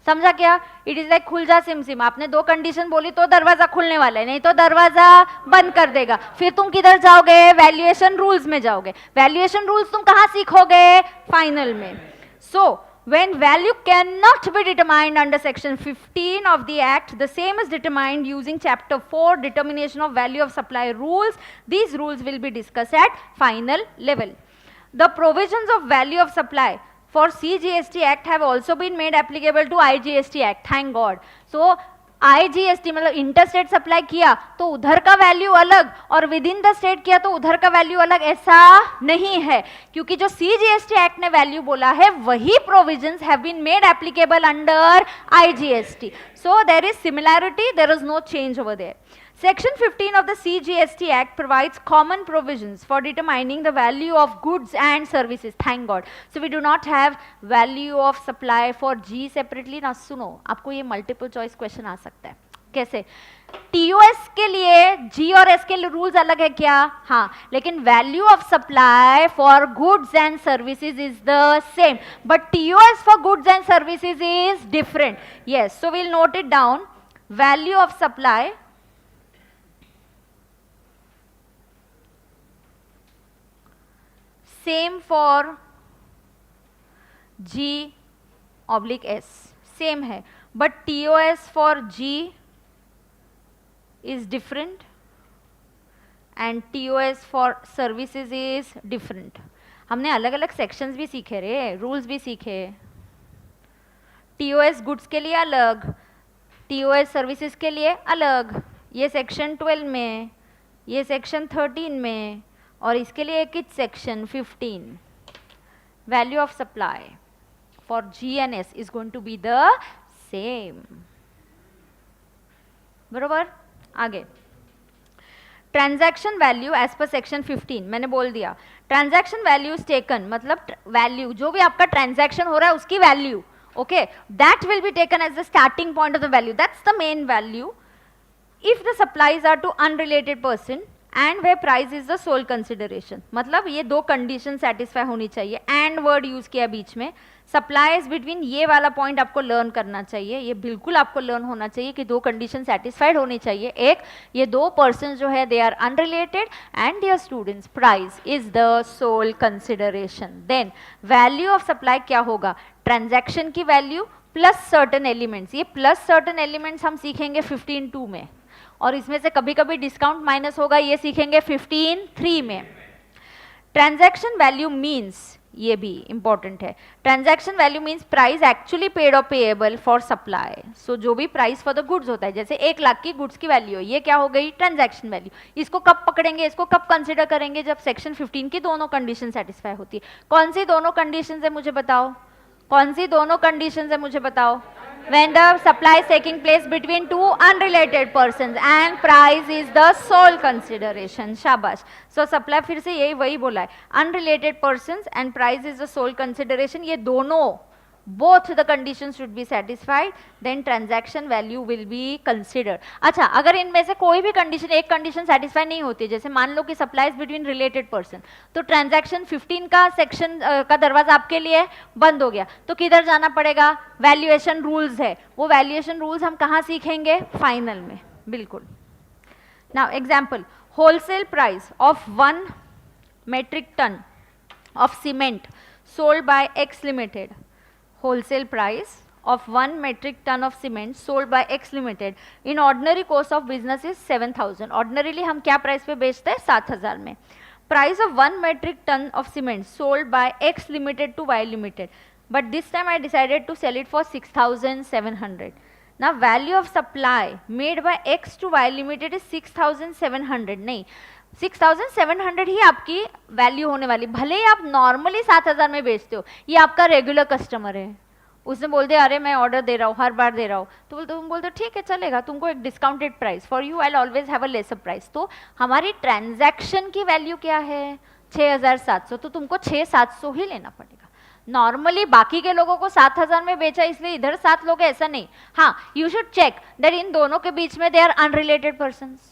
समझा क्या? इट इज लाइक खुल जा सिम सिम, आपने 2 कंडीशन बोली तो दरवाजा खुलने वाला है, नहीं तो दरवाजा बंद कर देगा। फिर तुम किधर जाओगे? वैल्यूएशन रूल्स में जाओगे। वैल्यूएशन रूल्स तुम कहाँ सीखोगे? फाइनल में। सो when value cannot be determined under section 15 of the act, the same is determined using chapter 4 determination of value of supply rules. These rules will be discussed at final level. The provisions of value of supply for CGST act have also been made applicable to IGST act, thank God. So IGST मतलब inter state supply किया तो उधर का value अलग और with in the state किया तो उधर का वैल्यू अलग, ऐसा नहीं है, क्योंकि जो CGST एक्ट ने वैल्यू बोला है वही provisions have been made applicable under IGST. So there is similarity, there is no change over there. Section 15 of the CGST Act provides common provisions for determining the value of goods and services. Thank God. So we do not have value of supply for G separately. ना सुनो, आपको ये multiple choice question आ सकता है. कैसे? TOS के लिए G और S के रूल्स अलग है क्या? हाँ, लेकिन value of supply for goods and services is the same, but TOS for goods and services is different. Yes, so we'll note it down. Value of supply same for G oblique S, same है, but TOS for G is different and TOS for services is different. हमने अलग अलग sections भी सीखे रे, rules भी सीखे. TOS goods के लिए अलग, TOS सर्विसेज के लिए अलग, ये सेक्शन 12 में, ये सेक्शन 13 में, और इसके लिए एक section 15. Value of supply for G and S is going to be the same. बरोबर? आगे transaction value as per section 15 मैंने बोल दिया. ट्रांजैक्शन वैल्यू इज टेकन, मतलब वैल्यू जो भी आपका ट्रांजैक्शन हो रहा है उसकी value, okay, that will be taken as the starting point of the value. That's the main value. If the supplies are to unrelated person and way price is the sole consideration, मतलब ये 2 condition satisfy होनी चाहिए. And word use किया बीच में. Supplies between, ये वाला point आपको learn करना चाहिए, ये बिल्कुल आपको लर्न होना चाहिए कि 2 कंडीशन सेटिस्फाइड होनी चाहिए. एक, ये 2 पर्सन जो है they are unrelated and there students, price is the sole consideration. Then value of supply क्या होगा? ट्रांजैक्शन की वैल्यू प्लस सर्टन एलिमेंट्स. ये प्लस सर्टन एलिमेंट्स हम सीखेंगे 15(2) में, और इसमें से कभी कभी डिस्काउंट माइनस होगा, ये सीखेंगे 15(3) में. ट्रांजैक्शन वैल्यू मीन्स, ये भी इंपॉर्टेंट है, transaction value means price actually paid और पेएबल फॉर सप्लाई. सो जो भी प्राइस फॉर द गुड्स होता है, जैसे 1 लाख की गुड्स की वैल्यू है, ये क्या हो गई? Transaction value. इसको कब पकड़ेंगे, इसको कब कंसिडर करेंगे? जब सेक्शन 15 की दोनों कंडीशन सेटिस्फाई होती है. कौन सी दोनों कंडीशन है मुझे बताओ? कौन सी दोनों कंडीशन है मुझे बताओ? When the supply is taking place between 2 unrelated persons and price is the sole consideration. शाबाश. So supply फिर से यही वही बोला है, unrelated persons and price is the sole consideration. ये दोनों, both the conditions should be satisfied, then transaction value will be considered. अच्छा, अगर इनमें से कोई भी कंडीशन, एक कंडीशन सेटिस्फाई नहीं होती, जैसे मान लो कि supply is between related person, तो ट्रांजैक्शन 15 का सेक्शन का दरवाजा आपके लिए बंद हो गया, तो किधर जाना पड़ेगा? वैल्यूएशन रूल्स है, वो वैल्यूएशन रूल्स हम कहाँ सीखेंगे? फाइनल में. बिल्कुल. Now example, wholesale price of 1 metric ton of cement sold by X Limited. Wholesale price of 1 metric ton of cement sold by X Limited in ordinary course of business is 7,000. Ordinarily हम क्या price पे बेचते हैं? 7,000 में. Price of 1 metric ton of cement sold by X Limited to Y Limited, but this time I decided to sell it for 6,700. Now value of supply made by X to Y Limited is 6,700. नहीं, 6,700 ही आपकी value होने वाली. भले ही आप normally 7,000 में बेचते हो, ये आपका रेगुलर कस्टमर है, उसने बोल दिया अरे मैं ऑर्डर दे रहा हूँ, हर बार दे रहा हूँ, तो तुम बोलते हो ठीक है चलेगा, तुमको एक discounted price, for you I always have a lesser price. तो हमारी ट्रांजैक्शन की वैल्यू क्या है? 6,700, तो तुमको 6,700 ही लेना पड़ेगा. नॉर्मली बाकी के लोगों को 7,000 में बेचा इसलिए इधर 7 लोग, ऐसा नहीं. हाँ, यू शुड चेक दैट इन दोनों के बीच में they are unrelated persons.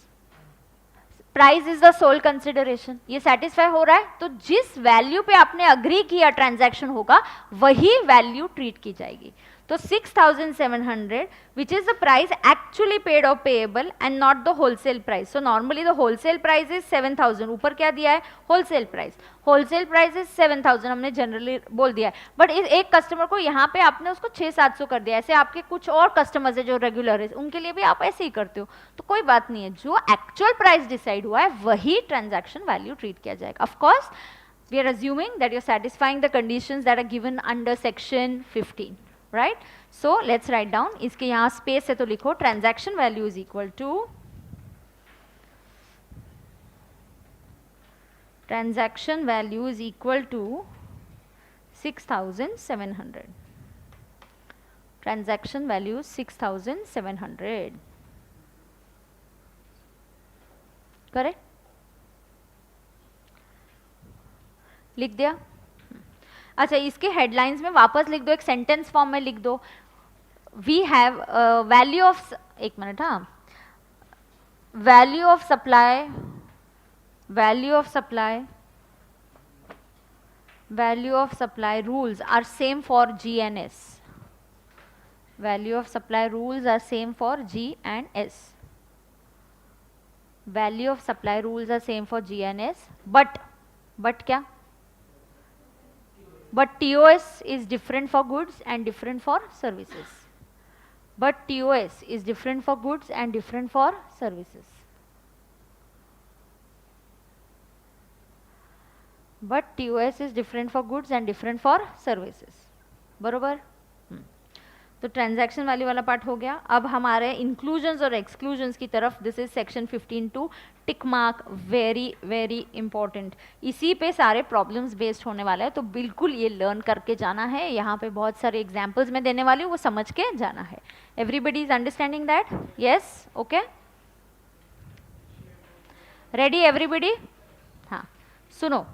Price is the sole consideration, ये सेटिस्फाई हो रहा है, तो जिस वैल्यू पे आपने अग्री किया ट्रांजैक्शन होगा वही वैल्यू ट्रीट की जाएगी. तो 6,700 which is the price actually paid और payable and not the wholesale price. So normally the wholesale price is 7,000. ऊपर क्या दिया है? Wholesale price. Wholesale price is 7,000 हमने जनरली बोल दिया है. बट एक कस्टमर को यहाँ पे आपने उसको 6,700 कर दिया. ऐसे आपके कुछ और कस्टमर्स है जो रेगुलर है, उनके लिए भी आप ऐसे ही करते हो, तो कोई बात नहीं है. जो एक्चुअल प्राइस डिसाइड हुआ है वही ट्रांजैक्शन वैल्यू ट्रीट किया जाएगा. Of course we are assuming that you're satisfying the conditions that are given under section 15, right? So let's write down. इसके यहाँ space है तो लिखो transaction value is equal to transaction value is equal to 6,700. Transaction value is 6,700. Correct? लिख दिया. अच्छा, इसके headlines में वापस लिख दो, एक सेंटेंस फॉर्म में लिख दो. वी हैव वैल्यू ऑफ, एक मिनट, हाँ, value of supply, value of supply, value of supply rules are same for G and S. Value of supply rules are same for G and S. Value of supply rules are same for G and S. But क्या? But TOS is different for goods and different for services. But TOS is different for goods and different for services. But TOS is different for goods and different for services. बरोबर? तो transaction value वाला part हो गया. अब हमारे inclusions और exclusions की तरफ, this is section 15.2. Tick mark very very important. इसी पे सारे प्रॉब्लम्स बेस्ड होने वाले हैं, तो बिल्कुल ये लर्न करके जाना है. यहाँ पे बहुत सारे एग्जाम्पल्स मैं देने वाली हूँ, वो समझ के जाना है. Everybody is understanding that? Yes, okay, ready everybody? हाँ, सुनो.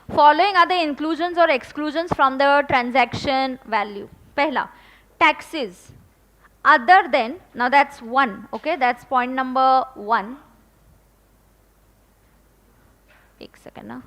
फॉलोइंग आर द इंक्लूजन्स और exclusions from the transaction value. पहला, taxes other than, now that's one, okay, that's point number 1. एक सेकंड ना.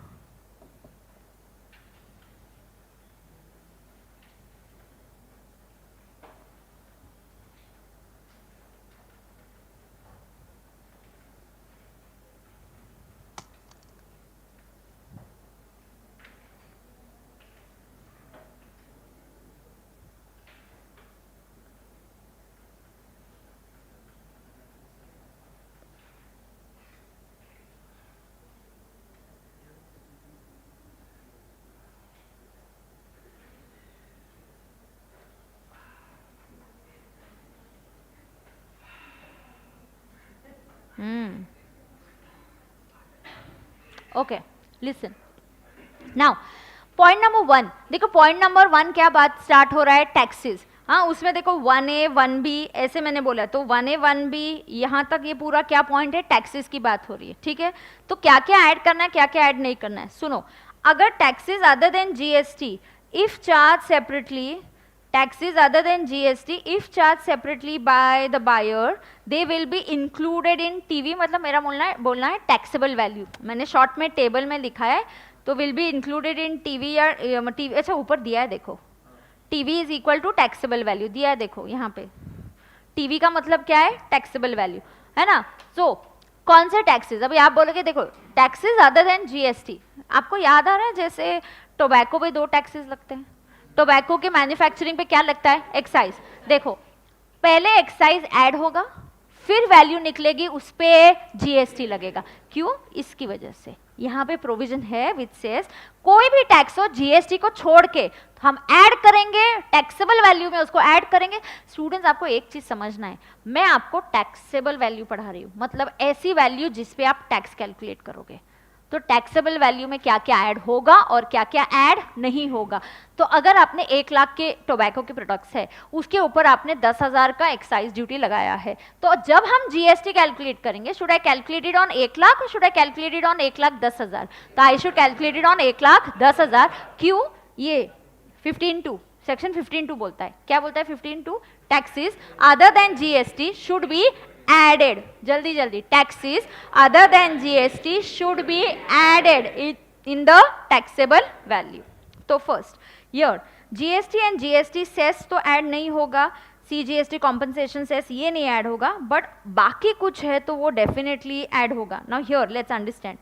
Okay, listen now. Point number 1 देखो. Point number 1 क्या बात start हो रहा है? टैक्सेस. हाँ, उसमें देखो 1A 1B ऐसे मैंने बोला, तो 1A 1B यहाँ तक ये पूरा क्या पॉइंट है? टैक्सेस की बात हो रही है. ठीक है, तो क्या क्या ऐड करना है, क्या क्या ऐड नहीं करना है, सुनो. अगर taxes other then GST if charge separately, taxes other than GST if charged separately by the buyer they will be included in TV. मतलब मेरा बोलना है taxable value. मैंने शॉर्ट में टेबल में लिखा है, तो will be included in TV या TV. अच्छा, ऊपर दिया है देखो, TV is equal to taxable value दिया है देखो यहाँ पे. TV का मतलब क्या है? taxable value, है ना. so, कौन से टैक्सेस? अभी आप बोलोगे देखो टैक्सेस अदर देन GST, आपको याद आ रहा है जैसे टोबैको पे 2 टैक्सेस लगते हैं. टोबैको के मैन्युफैक्चरिंग पे क्या लगता है? एक्साइज. देखो, पहले एक्साइज ऐड होगा, फिर वैल्यू निकलेगी, उस पे जीएसटी लगेगा. क्यों? इसकी वजह से यहाँ पे प्रोविजन है विच सेज कोई भी टैक्स हो जीएसटी को छोड़ के हम ऐड करेंगे टैक्सेबल वैल्यू में, उसको ऐड करेंगे. स्टूडेंट्स, आपको एक चीज समझना है, मैं आपको टैक्सेबल वैल्यू पढ़ा रही हूँ, मतलब ऐसी वैल्यू जिसपे आप टैक्स कैलकुलेट करोगे. तो टैक्सेबल वैल्यू में क्या क्या ऐड होगा और क्या क्या ऐड नहीं होगा. तो अगर आपने 1 लाख के टोबैको के प्रोडक्ट्स है, उसके ऊपर आपने 10,000 का एक्साइज ड्यूटी लगाया है, तो जब हम जीएसटी कैलकुलेट करेंगे, should I calculated on 1 lakh और शुड आई कैलकुलेटेड ऑन 1,10,000? तो आई शुड कैलकुलेटेड ऑन 1,10,000. क्यों? ये 15.2 सेक्शन 15.2 बोलता है. क्या बोलता है 15.2? Taxes other then GST should be added. जल्दी जल्दी, taxes other than GST should be added in the taxable value. तो first Here GST and GST cess तो ऐड नहीं होगा, CGST कॉम्पनसेशन सेस ये नहीं ऐड होगा, बट बाकी कुछ है तो वो डेफिनेटली ऐड होगा. Now here let's understand.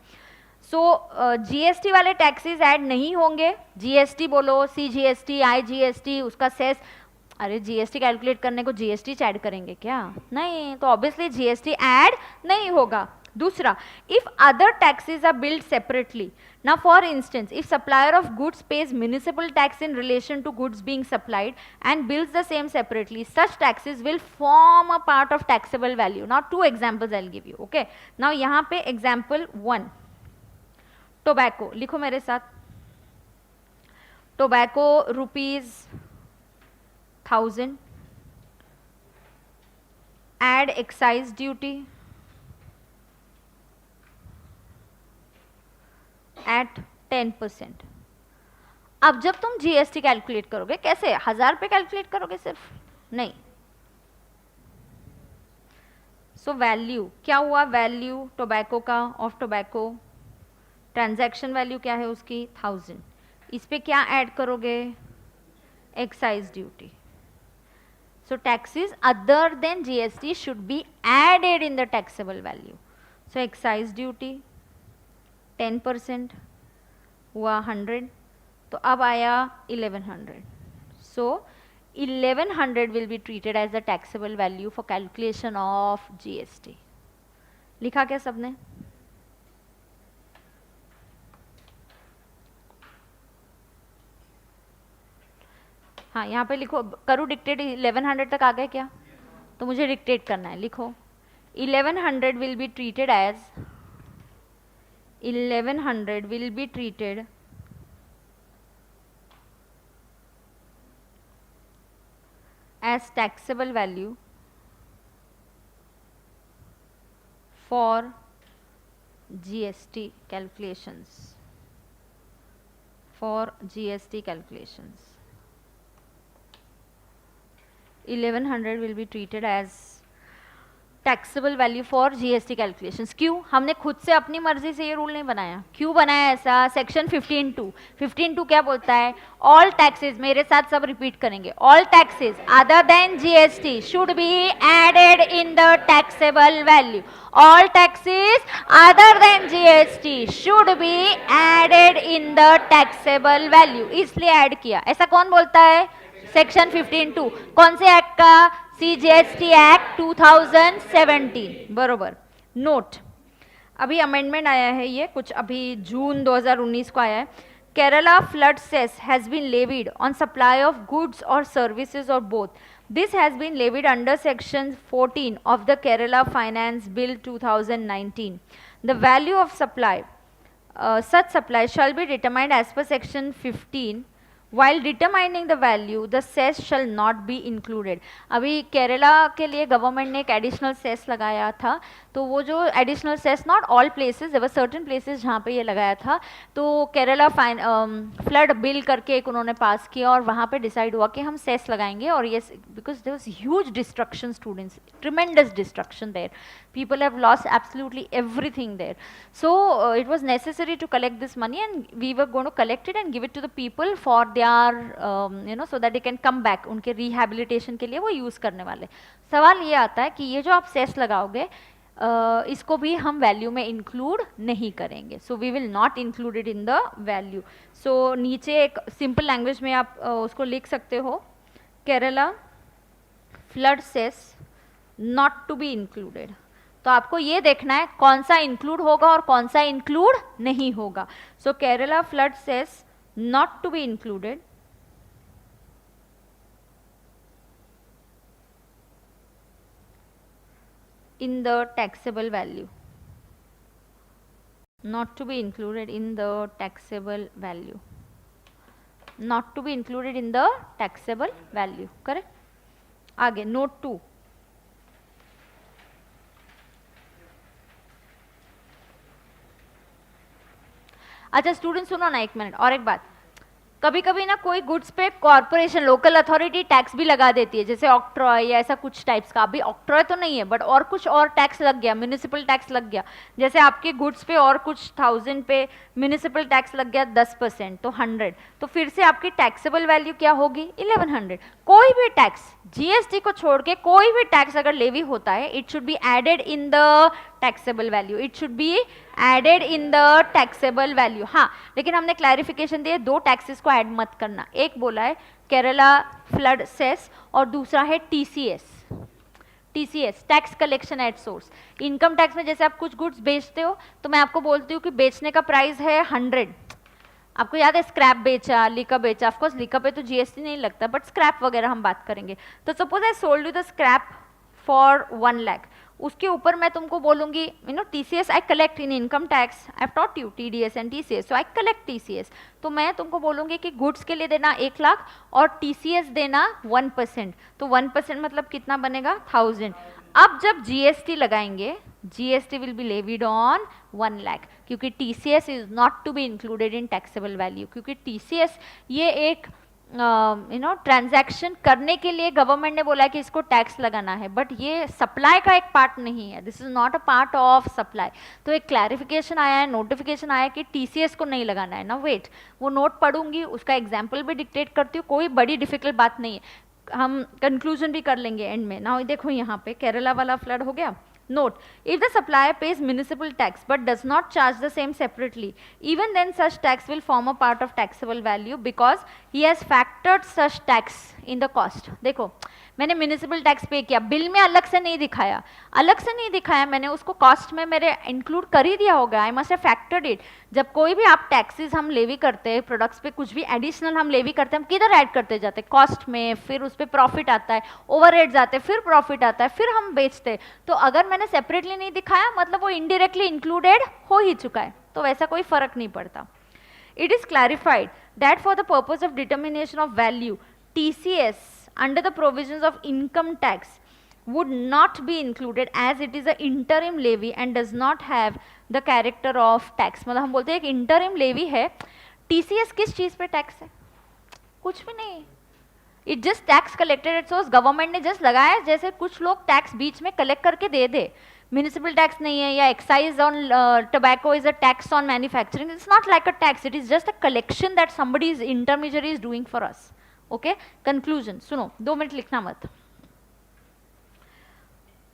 So GST वाले टैक्सेस ऐड नहीं होंगे. GST बोलो, CGST, IGST, उसका सेस. अरे GST कैलकुलेट करने को GST ऐड करेंगे क्या? नहीं, तो ऑब्वियसली GST ऐड नहीं होगा. दूसरा, if other taxes are billed separately. Now for instance, if supplier of goods pays municipal tax in relation to goods being supplied and bills the same separately, such taxes will form a part of taxable value. Now two examples I'll give you. Okay. Now यहाँ पे example 1, tobacco. लिखो मेरे साथ. Tobacco rupees 1000. Add excise duty at 10%. अब जब तुम GST calculate करोगे, कैसे 1000 पे कैलकुलेट करोगे सिर्फ? नहीं. सो वैल्यू क्या हुआ? वैल्यू टोबैको का, ऑफ टोबैको, ट्रांजैक्शन वैल्यू क्या है उसकी? 1000. इस पे क्या ऐड करोगे? Excise duty. So taxes other than GST should be added in the taxable value. So excise duty 10% हुआ 100, तो अब आया 1100. सो 1100 will be treated as the taxable value for calculation of GST. लिखा क्या सबने? हाँ, यहाँ पे लिखो. करूँ डिक्टेट? 1100 तक आ गए क्या? तो मुझे डिक्टेट करना है. लिखो 1100 will be treated as 1100 will be treated as taxable value for GST calculations. For GST calculations, 1100 will be treated as taxable value for GST calculations. क्यों? हमने खुद से अपनी मर्जी से ये रूल नहीं बनाया. क्यों बनाया ऐसा? सेक्शन 15(2) क्या बोलता है? ऑल टैक्सेस, मेरे साथ सब रिपीट करेंगे, all taxes other than GST should be added in the taxable value. All taxes other than GST should be added in the taxable value. इसलिए ऐड किया. ऐसा कौन बोलता है? सेक्शन 15(2). कौन से एक्ट का? CGST act 2017. बरोबर. नोट, अभी अमेंडमेंट आया है, ये कुछ अभी जून 2019 को आया है. Kerala flood cess has been levied on supply of goods और सर्विसेज और both. This has been levied under section 14 of the Kerala finance bill 2019. The value of supply, such supply shall be determined as per section 15. While determining the value, the cess shall not be included. अभी केरला के लिए government ने एक additional cess लगाया था, तो वो जो additional cess, not all places, there were certain places जहाँ पे ये लगाया था, तो केरला फ्लड बिल करके एक उन्होंने पास किया और वहाँ पे डिसाइड हुआ कि हम सेस लगाएंगे. और ये because there was huge destruction, students, tremendous destruction there, people have lost absolutely everything there. So it was necessary to collect this money, and we were going to collect it and give it to the people for their so that they can come back. उनके rehabilitation के लिए वो use करने वाले. सवाल ये आता है कि ये जो आप सेस लगाओगे, इसको भी हम वैल्यू में इंक्लूड नहीं करेंगे. So we will not include it in the value. So नीचे एक सिंपल लैंग्वेज में आप उसको लिख सकते हो, Kerala flood cess not to be included. तो आपको ये देखना है कौन सा इंक्लूड होगा और कौन सा इंक्लूड नहीं होगा. So Kerala flood cess not to be included in the taxable value, not to be included in the taxable value, not to be included in the taxable value. correct? आगे note 2. अच्छा student सुनो ना, एक minute और एक बात. कभी कभी ना कोई गुड्स पे कॉर्पोरेशन लोकल अथॉरिटी टैक्स भी लगा देती है, जैसे ऑक्ट्रॉय या ऐसा कुछ टाइप्स का। अभी ऑक्ट्रॉय तो नहीं है बट और कुछ और टैक्स लग गया, म्यूनिसिपल टैक्स लग गया, जैसे आपके गुड्स पे और कुछ 1000 पे म्यूनिसिपल टैक्स लग गया 10%, तो 100, तो फिर से आपकी टैक्सेबल वैल्यू क्या होगी 1100। कोई भी टैक्स जीएसटी को छोड़ के कोई भी टैक्स अगर लेवी होता है, it should be added in the taxable value, it should be added in the taxable value. हाँ, लेकिन हमने क्लैरिफिकेशन दिया, दो टैक्सेस को ऐड मत करना। एक बोला है केरला फ्लड सेस और दूसरा है TCS. TCS tax collection at source. Income tax में जैसे आप कुछ गुड्स बेचते हो तो मैं आपको बोलती हूँ कि बेचने का प्राइस है 100, आपको याद है स्क्रैप बेचा, लिका बेचा, ऑफकोर्स लिका पे तो जीएसटी नहीं लगता बट स्क्रैप वगैरह हम बात करेंगे। तो suppose I sold you the scrap for 1 lakh, उसके ऊपर मैं तुमको बोलूंगी TCS I collect in income tax, I have taught you TDS and TCS, so I collect TCS. तो मैं तुमको बोलूंगी कि गुड्स के लिए देना 1 लाख और टीसीएस देना 1%, तो 1% मतलब कितना बनेगा 1000। अब जब जीएसटी लगाएंगे, GST will be levied on 1 lakh, क्योंकि TCS is not to be included in taxable value, क्योंकि टीसीएस ये एक ट्रांजैक्शन करने के लिए गवर्नमेंट ने बोला है कि इसको टैक्स लगाना है, बट ये सप्लाई का एक पार्ट नहीं है, this is not a part of supply. तो एक क्लैरिफिकेशन आया है, नोटिफिकेशन आया है कि टीसीएस को नहीं लगाना है ना। वेट, वो नोट पढ़ूंगी, उसका एग्जाम्पल भी डिक्टेट करती हूँ, कोई बड़ी डिफिकल्ट बात नहीं है, हम कंक्लूजन भी कर लेंगे एंड में ना। देखो यहाँ पे केरला वाला फ्लड हो गया। Note, if the supplier pays municipal tax but does not charge the same separately, even then such tax will form a part of taxable value because he has factored such tax in the cost. देखो, मैंने municipal tax पे किया, bill में अलग से नहीं दिखाया, अलग से नहीं दिखाया, मैंने उसको कॉस्ट में मेरे इंक्लूड कर ही दिया होगा, I must have factored it. जब कोई भी आप टैक्सेस हम लेवी करते हैं, प्रोडक्ट्स पे कुछ भी एडिशनल हम लेवी करते हैं, हम किधर ऐड करते जाते हैं, कॉस्ट में, फिर उस पर प्रॉफिट आता है, ओवरहेड्स आते हैं, फिर प्रॉफिट आता है, फिर हम बेचते हैं। तो अगर मैंने सेपरेटली नहीं दिखाया मतलब वो इनडायरेक्टली इंक्लूडेड हो ही चुका है, तो वैसा कोई फर्क नहीं पड़ता। It is clarified that for the purpose of determination of value, TCS under the provisions of income tax would not be included as it is a interim levy and does not have the character of tax। मतलब हम बोलते हैं एक interim levy है, TCS किस चीज़ पे tax है? कुछ भी नहीं, it just tax collected at source. Government ने जस्ट लगाया, जैसे कुछ लोग टैक्स बीच में कलेक्ट करके दे दे, म्यूनिसिपल टैक्स नहीं है, या excise on tobacco is a tax on manufacturing, it's not like a tax, it is just a collection that somebody is intermediary is doing for us. Okay, conclusion सुनो, 2 minute लिखना मत।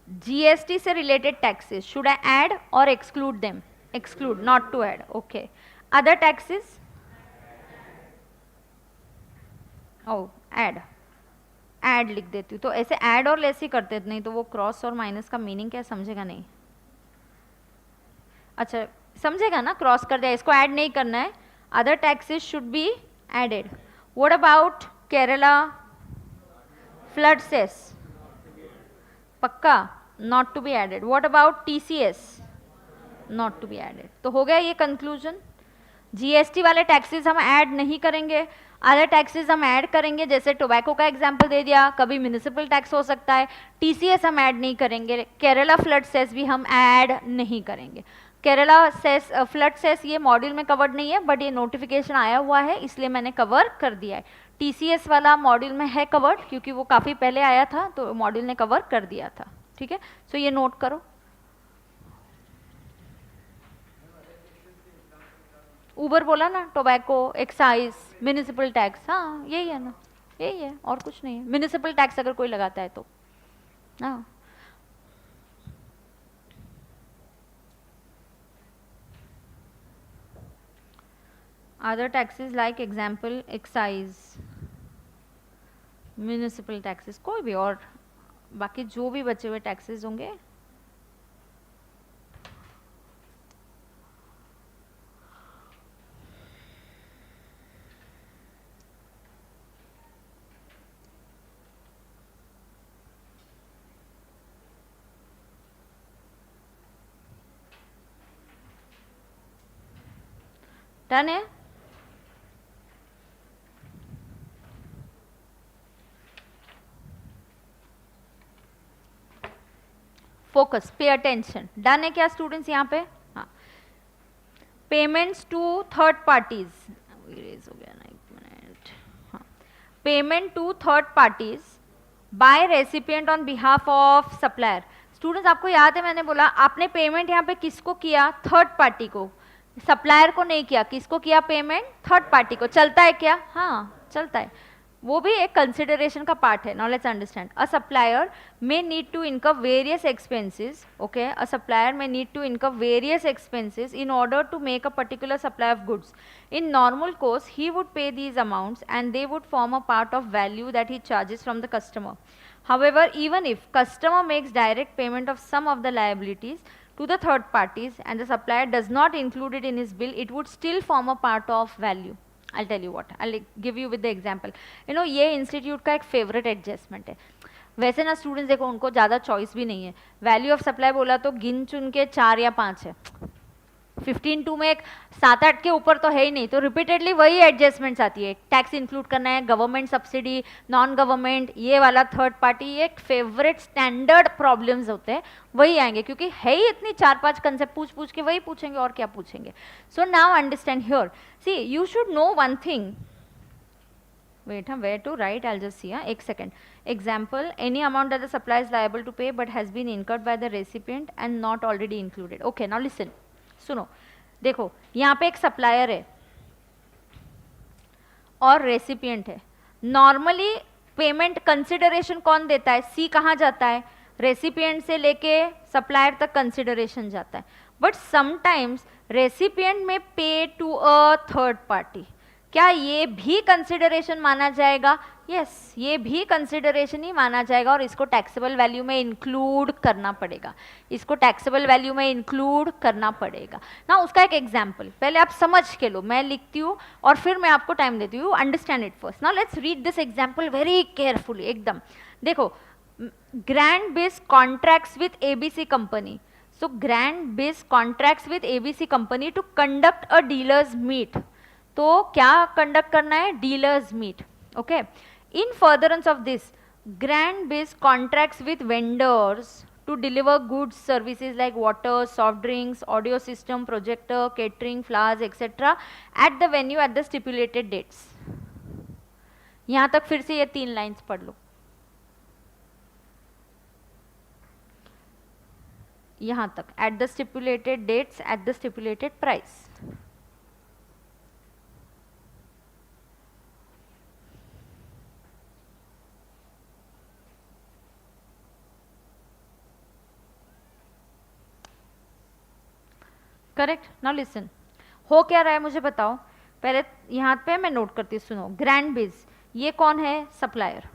GST से related taxes should I add और exclude them? Exclude, not to add. Okay, other taxes ओ add लिख देती हूँ, तो ऐसे ऐड और लेस ही करते, नहीं तो वो क्रॉस और माइनस का मीनिंग क्या समझेगा नहीं। अच्छा समझेगा ना, क्रॉस कर दिया, इसको ऐड नहीं करना है। Other taxes should be added. What about Kerala flood cess? पक्का not to be added. What about TCS? Not to be added. तो हो गया ये कंक्लूजन। जीएसटी वाले टैक्सेस हम ऐड नहीं करेंगे, अदर टैक्सेस हम ऐड करेंगे, जैसे टोबैको का एग्जांपल दे दिया, कभी म्यूनिसिपल टैक्स हो सकता है। टीसीएस हम ऐड नहीं करेंगे, केरला फ्लड सेस भी हम ऐड नहीं करेंगे। केरला सेस फ्लड सेस ये मॉड्यूल में कवर्ड नहीं है, बट ये नोटिफिकेशन आया हुआ है इसलिए मैंने कवर कर दिया है। टीसीएस वाला मॉड्यूल में है कवर्ड, क्योंकि वो काफ़ी पहले आया था तो मॉड्यूल ने कवर कर दिया था। ठीक है, सो ये नोट करो। ऊबर बोला ना, टोबैको, एक्साइज, म्यूनिसिपल टैक्स, हाँ यही है ना, यही है और कुछ नहीं है। म्यूनिसिपल टैक्स अगर कोई लगाता है तो हाँ। Other taxes like example excise, municipal taxes, कोई भी और बाकी जो भी बचे हुए टैक्सेस होंगे डन है। Focus, pay attention. डन है क्या स्टूडेंट्स यहाँ पे? हाँ। Payments to third parties, erase हो गया ना, 1 मिनट। Payment to third parties by recipient on behalf of supplier. Students आपको याद है मैंने बोला आपने पेमेंट यहाँ पे किसको किया, थर्ड पार्टी को, सप्लायर को नहीं किया। किसको किया पेमेंट, थर्ड पार्टी को। चलता है क्या, हाँ चलता है, वो भी एक कंसिडरेशन का पार्ट है। Now let's understand, a supplier may need to incur various expenses, okay, a supplier may need to incur various expenses in order to make a particular supply of goods. In normal course, he would pay these amounts and they would form a part of value that he charges from the customer. However, even if customer makes direct payment of some of the liabilities to the third parties and the supplier does not include it in his bill, it would still form a part of value. I'll tell you what, I'll give you with the example. You know, ये institute का एक favourite adjustment है। वैसे ना students देखो उनको ज़्यादा choice भी नहीं है, वैल्यू ऑफ सप्लाई बोला तो गिन चुन के 4 या 5 है, 15 में एक 7-8 के ऊपर तो है ही नहीं, तो रिपीटेडली वही एडजस्टमेंट्स आती है। टैक्स इंक्लूड करना है, गवर्नमेंट सब्सिडी, नॉन गवर्नमेंट, ये वाला थर्ड पार्टी, ये एक फेवरेट स्टैंडर्ड प्रॉब्लम्स होते हैं, वही आएंगे क्योंकि है ही इतनी 4-5 कंसेप्ट, पूछ के वही पूछेंगे और क्या पूछेंगे। So now understand here, see you should know one thing, wait, where to write, I'll just see, एक second. Example, any amount that the supplier is liable to pay but has been incurred by the recipient and not already included. Okay, now listen, सुनो, देखो यहाँ पे एक supplier है और recipient है। Normally payment consideration कौन देता है, सी कहाँ जाता है, रेसिपिएंट से लेके सप्लायर तक कंसिडरेशन जाता है। बट समटाइम्स रेसिपिएंट में पे टू अ थर्ड पार्टी, क्या ये भी कंसिडरेशन माना जाएगा? यस, ये भी कंसिडरेशन ही माना जाएगा और इसको टैक्सेबल वैल्यू में इंक्लूड करना पड़ेगा, इसको टैक्सेबल वैल्यू में इंक्लूड करना पड़ेगा ना। उसका एक एग्जांपल पहले आप समझ के लो, मैं लिखती हूँ और फिर मैं आपको टाइम देती हूँ, understand it first. Now let's read this example very carefully, एकदम देखो। Grand Biz contracts with ABC company, so Grand Biz contracts with ABC company to conduct a dealers meet. तो क्या कंडक्ट करना है, dealers meet, okay. In furtherance of this, Grand Biz contracts with vendors to deliver goods services like water, soft drinks, audio system, projector, catering, flowers etcetera at the venue at the stipulated dates. यहां तक फिर से ये 3 lines पढ़ लो, यहां तक, at the stipulated dates at the stipulated price. Correct. Now listen, हो क्या रहा है मुझे बताओ, पहले यहाँ पे मैं नोट करती हूँ, सुनो। ग्रैंड बिज, ये कौन है, सप्लायर।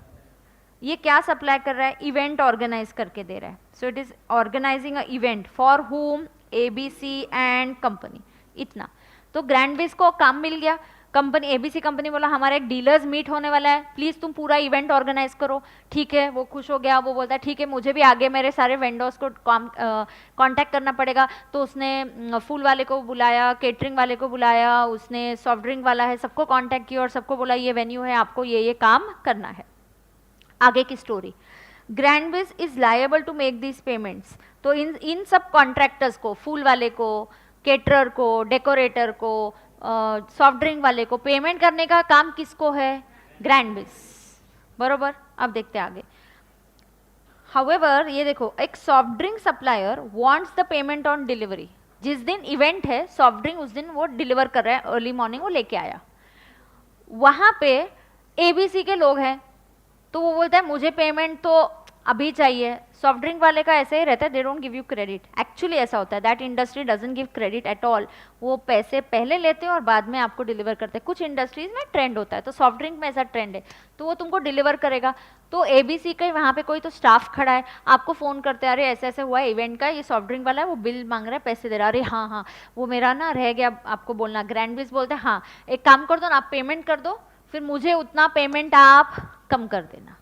ये क्या सप्लाई कर रहा है, इवेंट ऑर्गेनाइज करके दे रहा है। So it is organising a event for whom, ABC and company, इतना। तो ग्रैंड बिज को काम मिल गया, कंपनी एबीसी कंपनी बोला हमारा एक डीलर्स मीट होने वाला है, प्लीज तुम पूरा इवेंट ऑर्गेनाइज करो। ठीक है, वो खुश हो गया, वो बोलता है ठीक है मुझे भी आगे मेरे सारे वेंडर्स को कांटेक्ट करना पड़ेगा। तो उसने फूल वाले को बुलाया, केटरिंग वाले को बुलाया, उसने सॉफ्ट ड्रिंक वाला है, सबको कांटेक्ट किया और सबको बोला ये वेन्यू है, आपको ये काम करना है। आगे की story, grand biz is liable to make this payments. तो इन सब कॉन्ट्रैक्टर्स को, फूल वाले को, केटरर को, डेकोरेटर को, सॉफ्ट ड्रिंक वाले को पेमेंट करने का काम किसको है, ग्रैंड बिज, बरोबर। अब देखते हैं आगे। हाउएवर ये देखो, एक soft drink supplier wants the payment on delivery. जिस दिन इवेंट है सॉफ्ट ड्रिंक, उस दिन वो डिलीवर कर रहा है, अर्ली मॉर्निंग वो लेके आया। वहां पे एबीसी के लोग हैं, तो वो बोलता है मुझे पेमेंट तो अभी चाहिए। सॉफ्ट ड्रिंक वाले का ऐसे ही रहता है, they don't give you credit. Actually ऐसा होता है, that industry doesn't give credit at all. वो पैसे पहले लेते हैं और बाद में आपको डिलीवर करते हैं। कुछ इंडस्ट्रीज में ट्रेंड होता है, तो सॉफ्ट ड्रिंक में ऐसा ट्रेंड है, तो वो तुमको डिलीवर करेगा। तो एबीसी का वहाँ पे कोई तो स्टाफ खड़ा है, आपको फोन करते हैं, अरे ऐसे ऐसे हुआ है इवेंट का, ये सॉफ्ट ड्रिंक वाला है, वो बिल मांग रहा है, पैसे दे रहा है। अरे हाँ हाँ, वो मेरा ना रह गया आपको बोलना। ग्रैंड बिज बोलते हैं हाँ एक काम कर दो ना, आप पेमेंट कर दो, फिर मुझे उतना पेमेंट आप कम कर देना।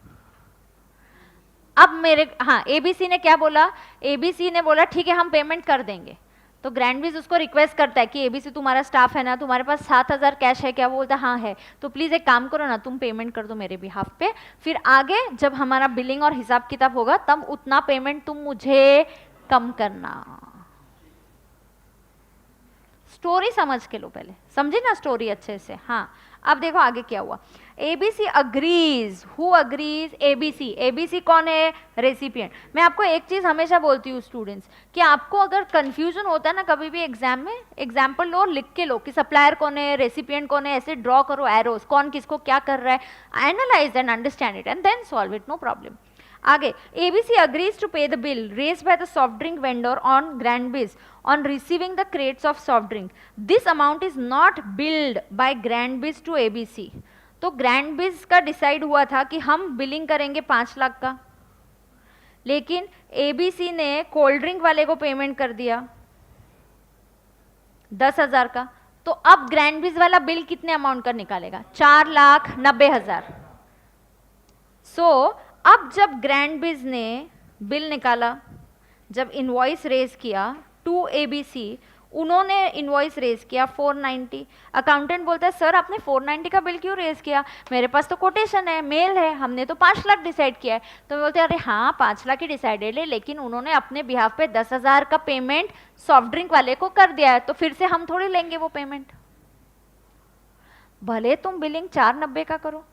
अब मेरे हाँ, एबीसी ने क्या बोला, एबीसी ने बोला ठीक है हम पेमेंट कर देंगे। तो ग्रैंड बिज उसको रिक्वेस्ट करता है कि एबीसी तुम्हारा स्टाफ है ना, तुम्हारे पास 7,000 कैश है क्या? वो बोलता हाँ है। तो प्लीज एक काम करो ना, तुम पेमेंट कर दो मेरे बिहाफ पे, फिर आगे जब हमारा बिलिंग और हिसाब किताब होगा तब उतना पेमेंट तुम मुझे कम करना। स्टोरी समझ के लो पहले, समझे ना स्टोरी अच्छे से। हाँ, अब देखो आगे क्या हुआ। ABC agrees, who agrees? ABC. ABC कौन है? रेसिपिएंट। मैं आपको एक चीज हमेशा बोलती हूँ स्टूडेंट्स, कि आपको अगर कंफ्यूजन होता है ना कभी भी एग्जाम में, एग्जाम्पल लो, लिख के लो कि सप्लायर कौन है, रेसिपिएंट कौन है, ऐसे ड्रॉ करो एरोस, कौन किसको क्या कर रहा है, analyse and understand it and then solve it, no problem. आगे, ABC agrees to pay the bill raised by the soft drink vendor on Grandbiz on receiving the crates of soft drink. This amount is not billed by Grandbiz to ABC. तो Grandbiz का decide हुआ था कि हम billing करेंगे 5 लाख का, लेकिन ABC ने कोल्ड ड्रिंक वाले को पेमेंट कर दिया 10,000 का। तो अब Grandbiz वाला बिल कितने अमाउंट का निकालेगा? 4,90,000। सो अब जब ग्रैंडबिज ने बिल निकाला, जब इनवॉइस रेज किया टू एबीसी, उन्होंने इनवॉइस रेज किया 490। अकाउंटेंट बोलता है सर आपने 490 का बिल क्यों रेज किया? मेरे पास तो कोटेशन है, मेल है, हमने तो 5 लाख डिसाइड किया है। तो बोलते हैं अरे हाँ 5 लाख ही डिसाइडेड है, लेकिन उन्होंने अपने बिहाफ पे 10,000 का पेमेंट सॉफ्ट ड्रिंक वाले को कर दिया है, तो फिर से हम थोड़ी लेंगे वो पेमेंट। भले तुम बिलिंग 490 का करो,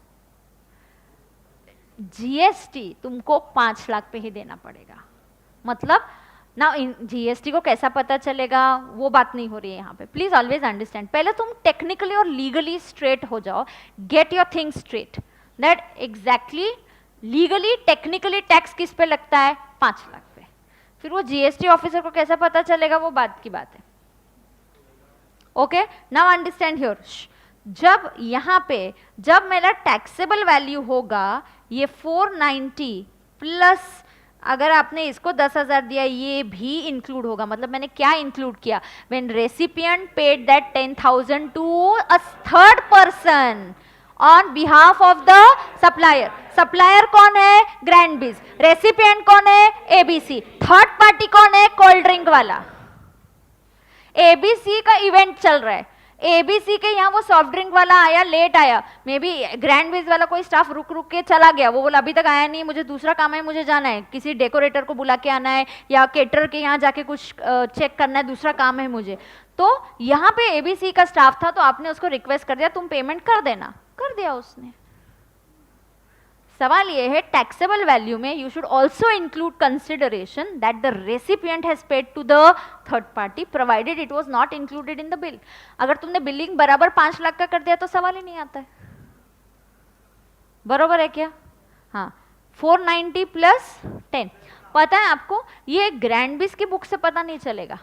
जीएसटी तुमको 5 लाख पे ही देना पड़ेगा। मतलब ना जीएसटी को कैसा पता चलेगा, वो बात नहीं हो रही है यहाँ पे। प्लीज ऑलवेज अंडरस्टैंड, पहले तुम टेक्निकली और लीगली स्ट्रेट हो जाओ, get your thing straight, that exactly legally technically tax किस पे लगता है? 5 लाख पे। फिर वो जीएसटी ऑफिसर को कैसा पता चलेगा, वो बात की बात है। Okay, now understand here. जब यहाँ पे जब मेरा टैक्सेबल वैल्यू होगा ये 490 प्लस अगर आपने इसको 10,000 दिया, ये भी इंक्लूड होगा। मतलब मैंने क्या इंक्लूड किया? When recipient paid that 10,000 to a third person on behalf of the supplier. Supplier कौन है? ग्रैंडबिज। रेसिपिएंट कौन है? एबीसी। थर्ड पार्टी कौन है? कोल्ड ड्रिंक वाला। एबीसी का इवेंट चल रहा है, एबीसी के यहाँ वो सॉफ्ट ड्रिंक वाला आया, लेट आया, मे बी ग्रैंडबिज वाला कोई स्टाफ रुक रुक के चला गया, वो बोला अभी तक आया नहीं, मुझे दूसरा काम है, मुझे जाना है, किसी डेकोरेटर को बुला के आना है या केटर के यहाँ जाके कुछ चेक करना है, दूसरा काम है मुझे। तो यहाँ पे एबीसी का स्टाफ था, तो आपने उसको रिक्वेस्ट कर दिया तुम पेमेंट कर देना, कर दिया उसने। सवाल ये है टैक्सेबल वैल्यू में you should also include consideration that the recipient has paid to the third party provided it was not included in the bill. अगर तुमने बिलिंग बराबर 5 लाख का कर दिया तो सवाल ही नहीं आता है। बरोबर है क्या? हाँ, 490 प्लस 10। पता है आपको, ये ग्रैंडबिज की बुक से पता नहीं चलेगा,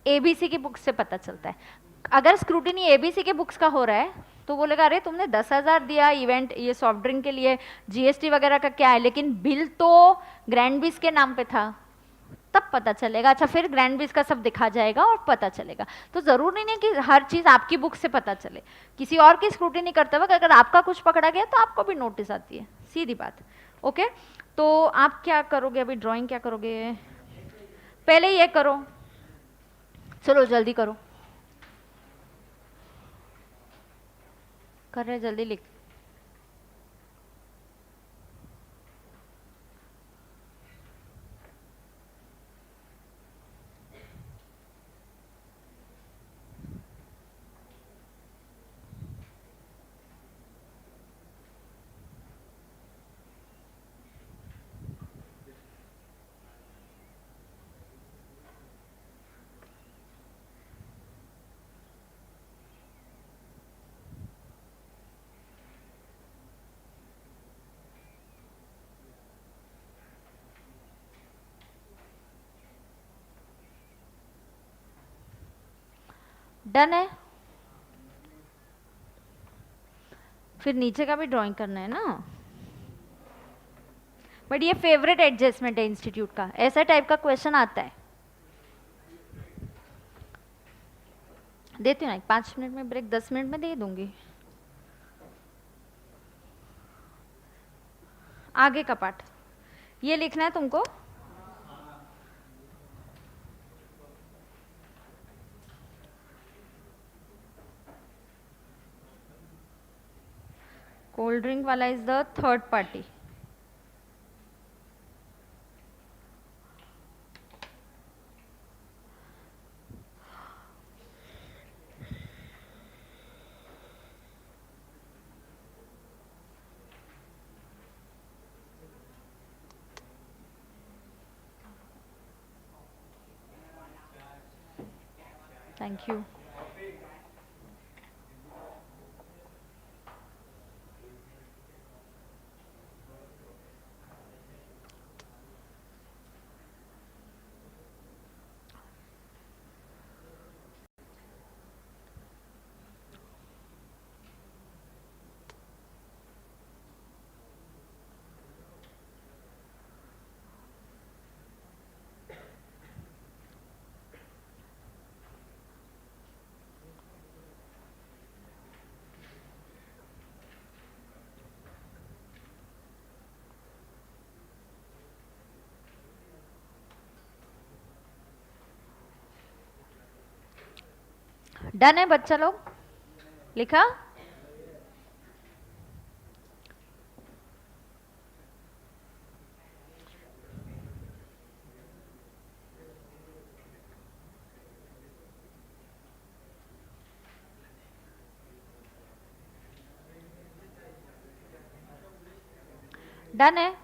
एबीसी की बुक से पता चलता है। अगर स्क्रूटिनी एबीसी के बुक्स का हो रहा है तो बोलेगा अरे तुमने 10,000 दिया इवेंट ये सॉफ्ट ड्रिंक के लिए, जीएसटी वगैरह का क्या है, लेकिन बिल तो ग्रैंडबिज के नाम पे था, तब पता चलेगा। अच्छा, फिर ग्रैंडबिज का सब दिखा जाएगा और पता चलेगा। तो जरूरी नहीं कि हर चीज आपकी बुक से पता चले। किसी और की स्क्रूटिनी करते वक्त अगर आपका कुछ पकड़ा गया तो आपको भी नोटिस आती है, सीधी बात। ओके, तो आप क्या करोगे अभी? ड्रॉइंग क्या करोगे? पहले ये करो, चलो जल्दी करो, कर रहे जल्दी लिख। डन है? फिर नीचे का भी ड्राइंग करना है ना। बट ये फेवरेट एडजस्टमेंट है इंस्टीट्यूट का, ऐसा टाइप का क्वेश्चन आता है। देती हूँ ना 5 मिनट में ब्रेक, 10 मिनट में दे दूंगी। आगे का पार्ट ये लिखना है तुमको। कोल्ड ड्रिंक वाला is the third party. Thank you. Done है बच्चा लोग? लिखा? डन है?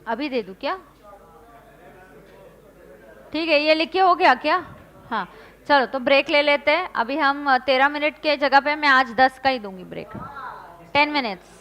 अभी दे दूं क्या? ठीक है, ये लिखे हो गया क्या? हाँ, चलो तो ब्रेक ले लेते हैं। अभी हम 13 मिनट के जगह पे मैं आज 10 का ही दूंगी ब्रेक, 10 मिनट्स।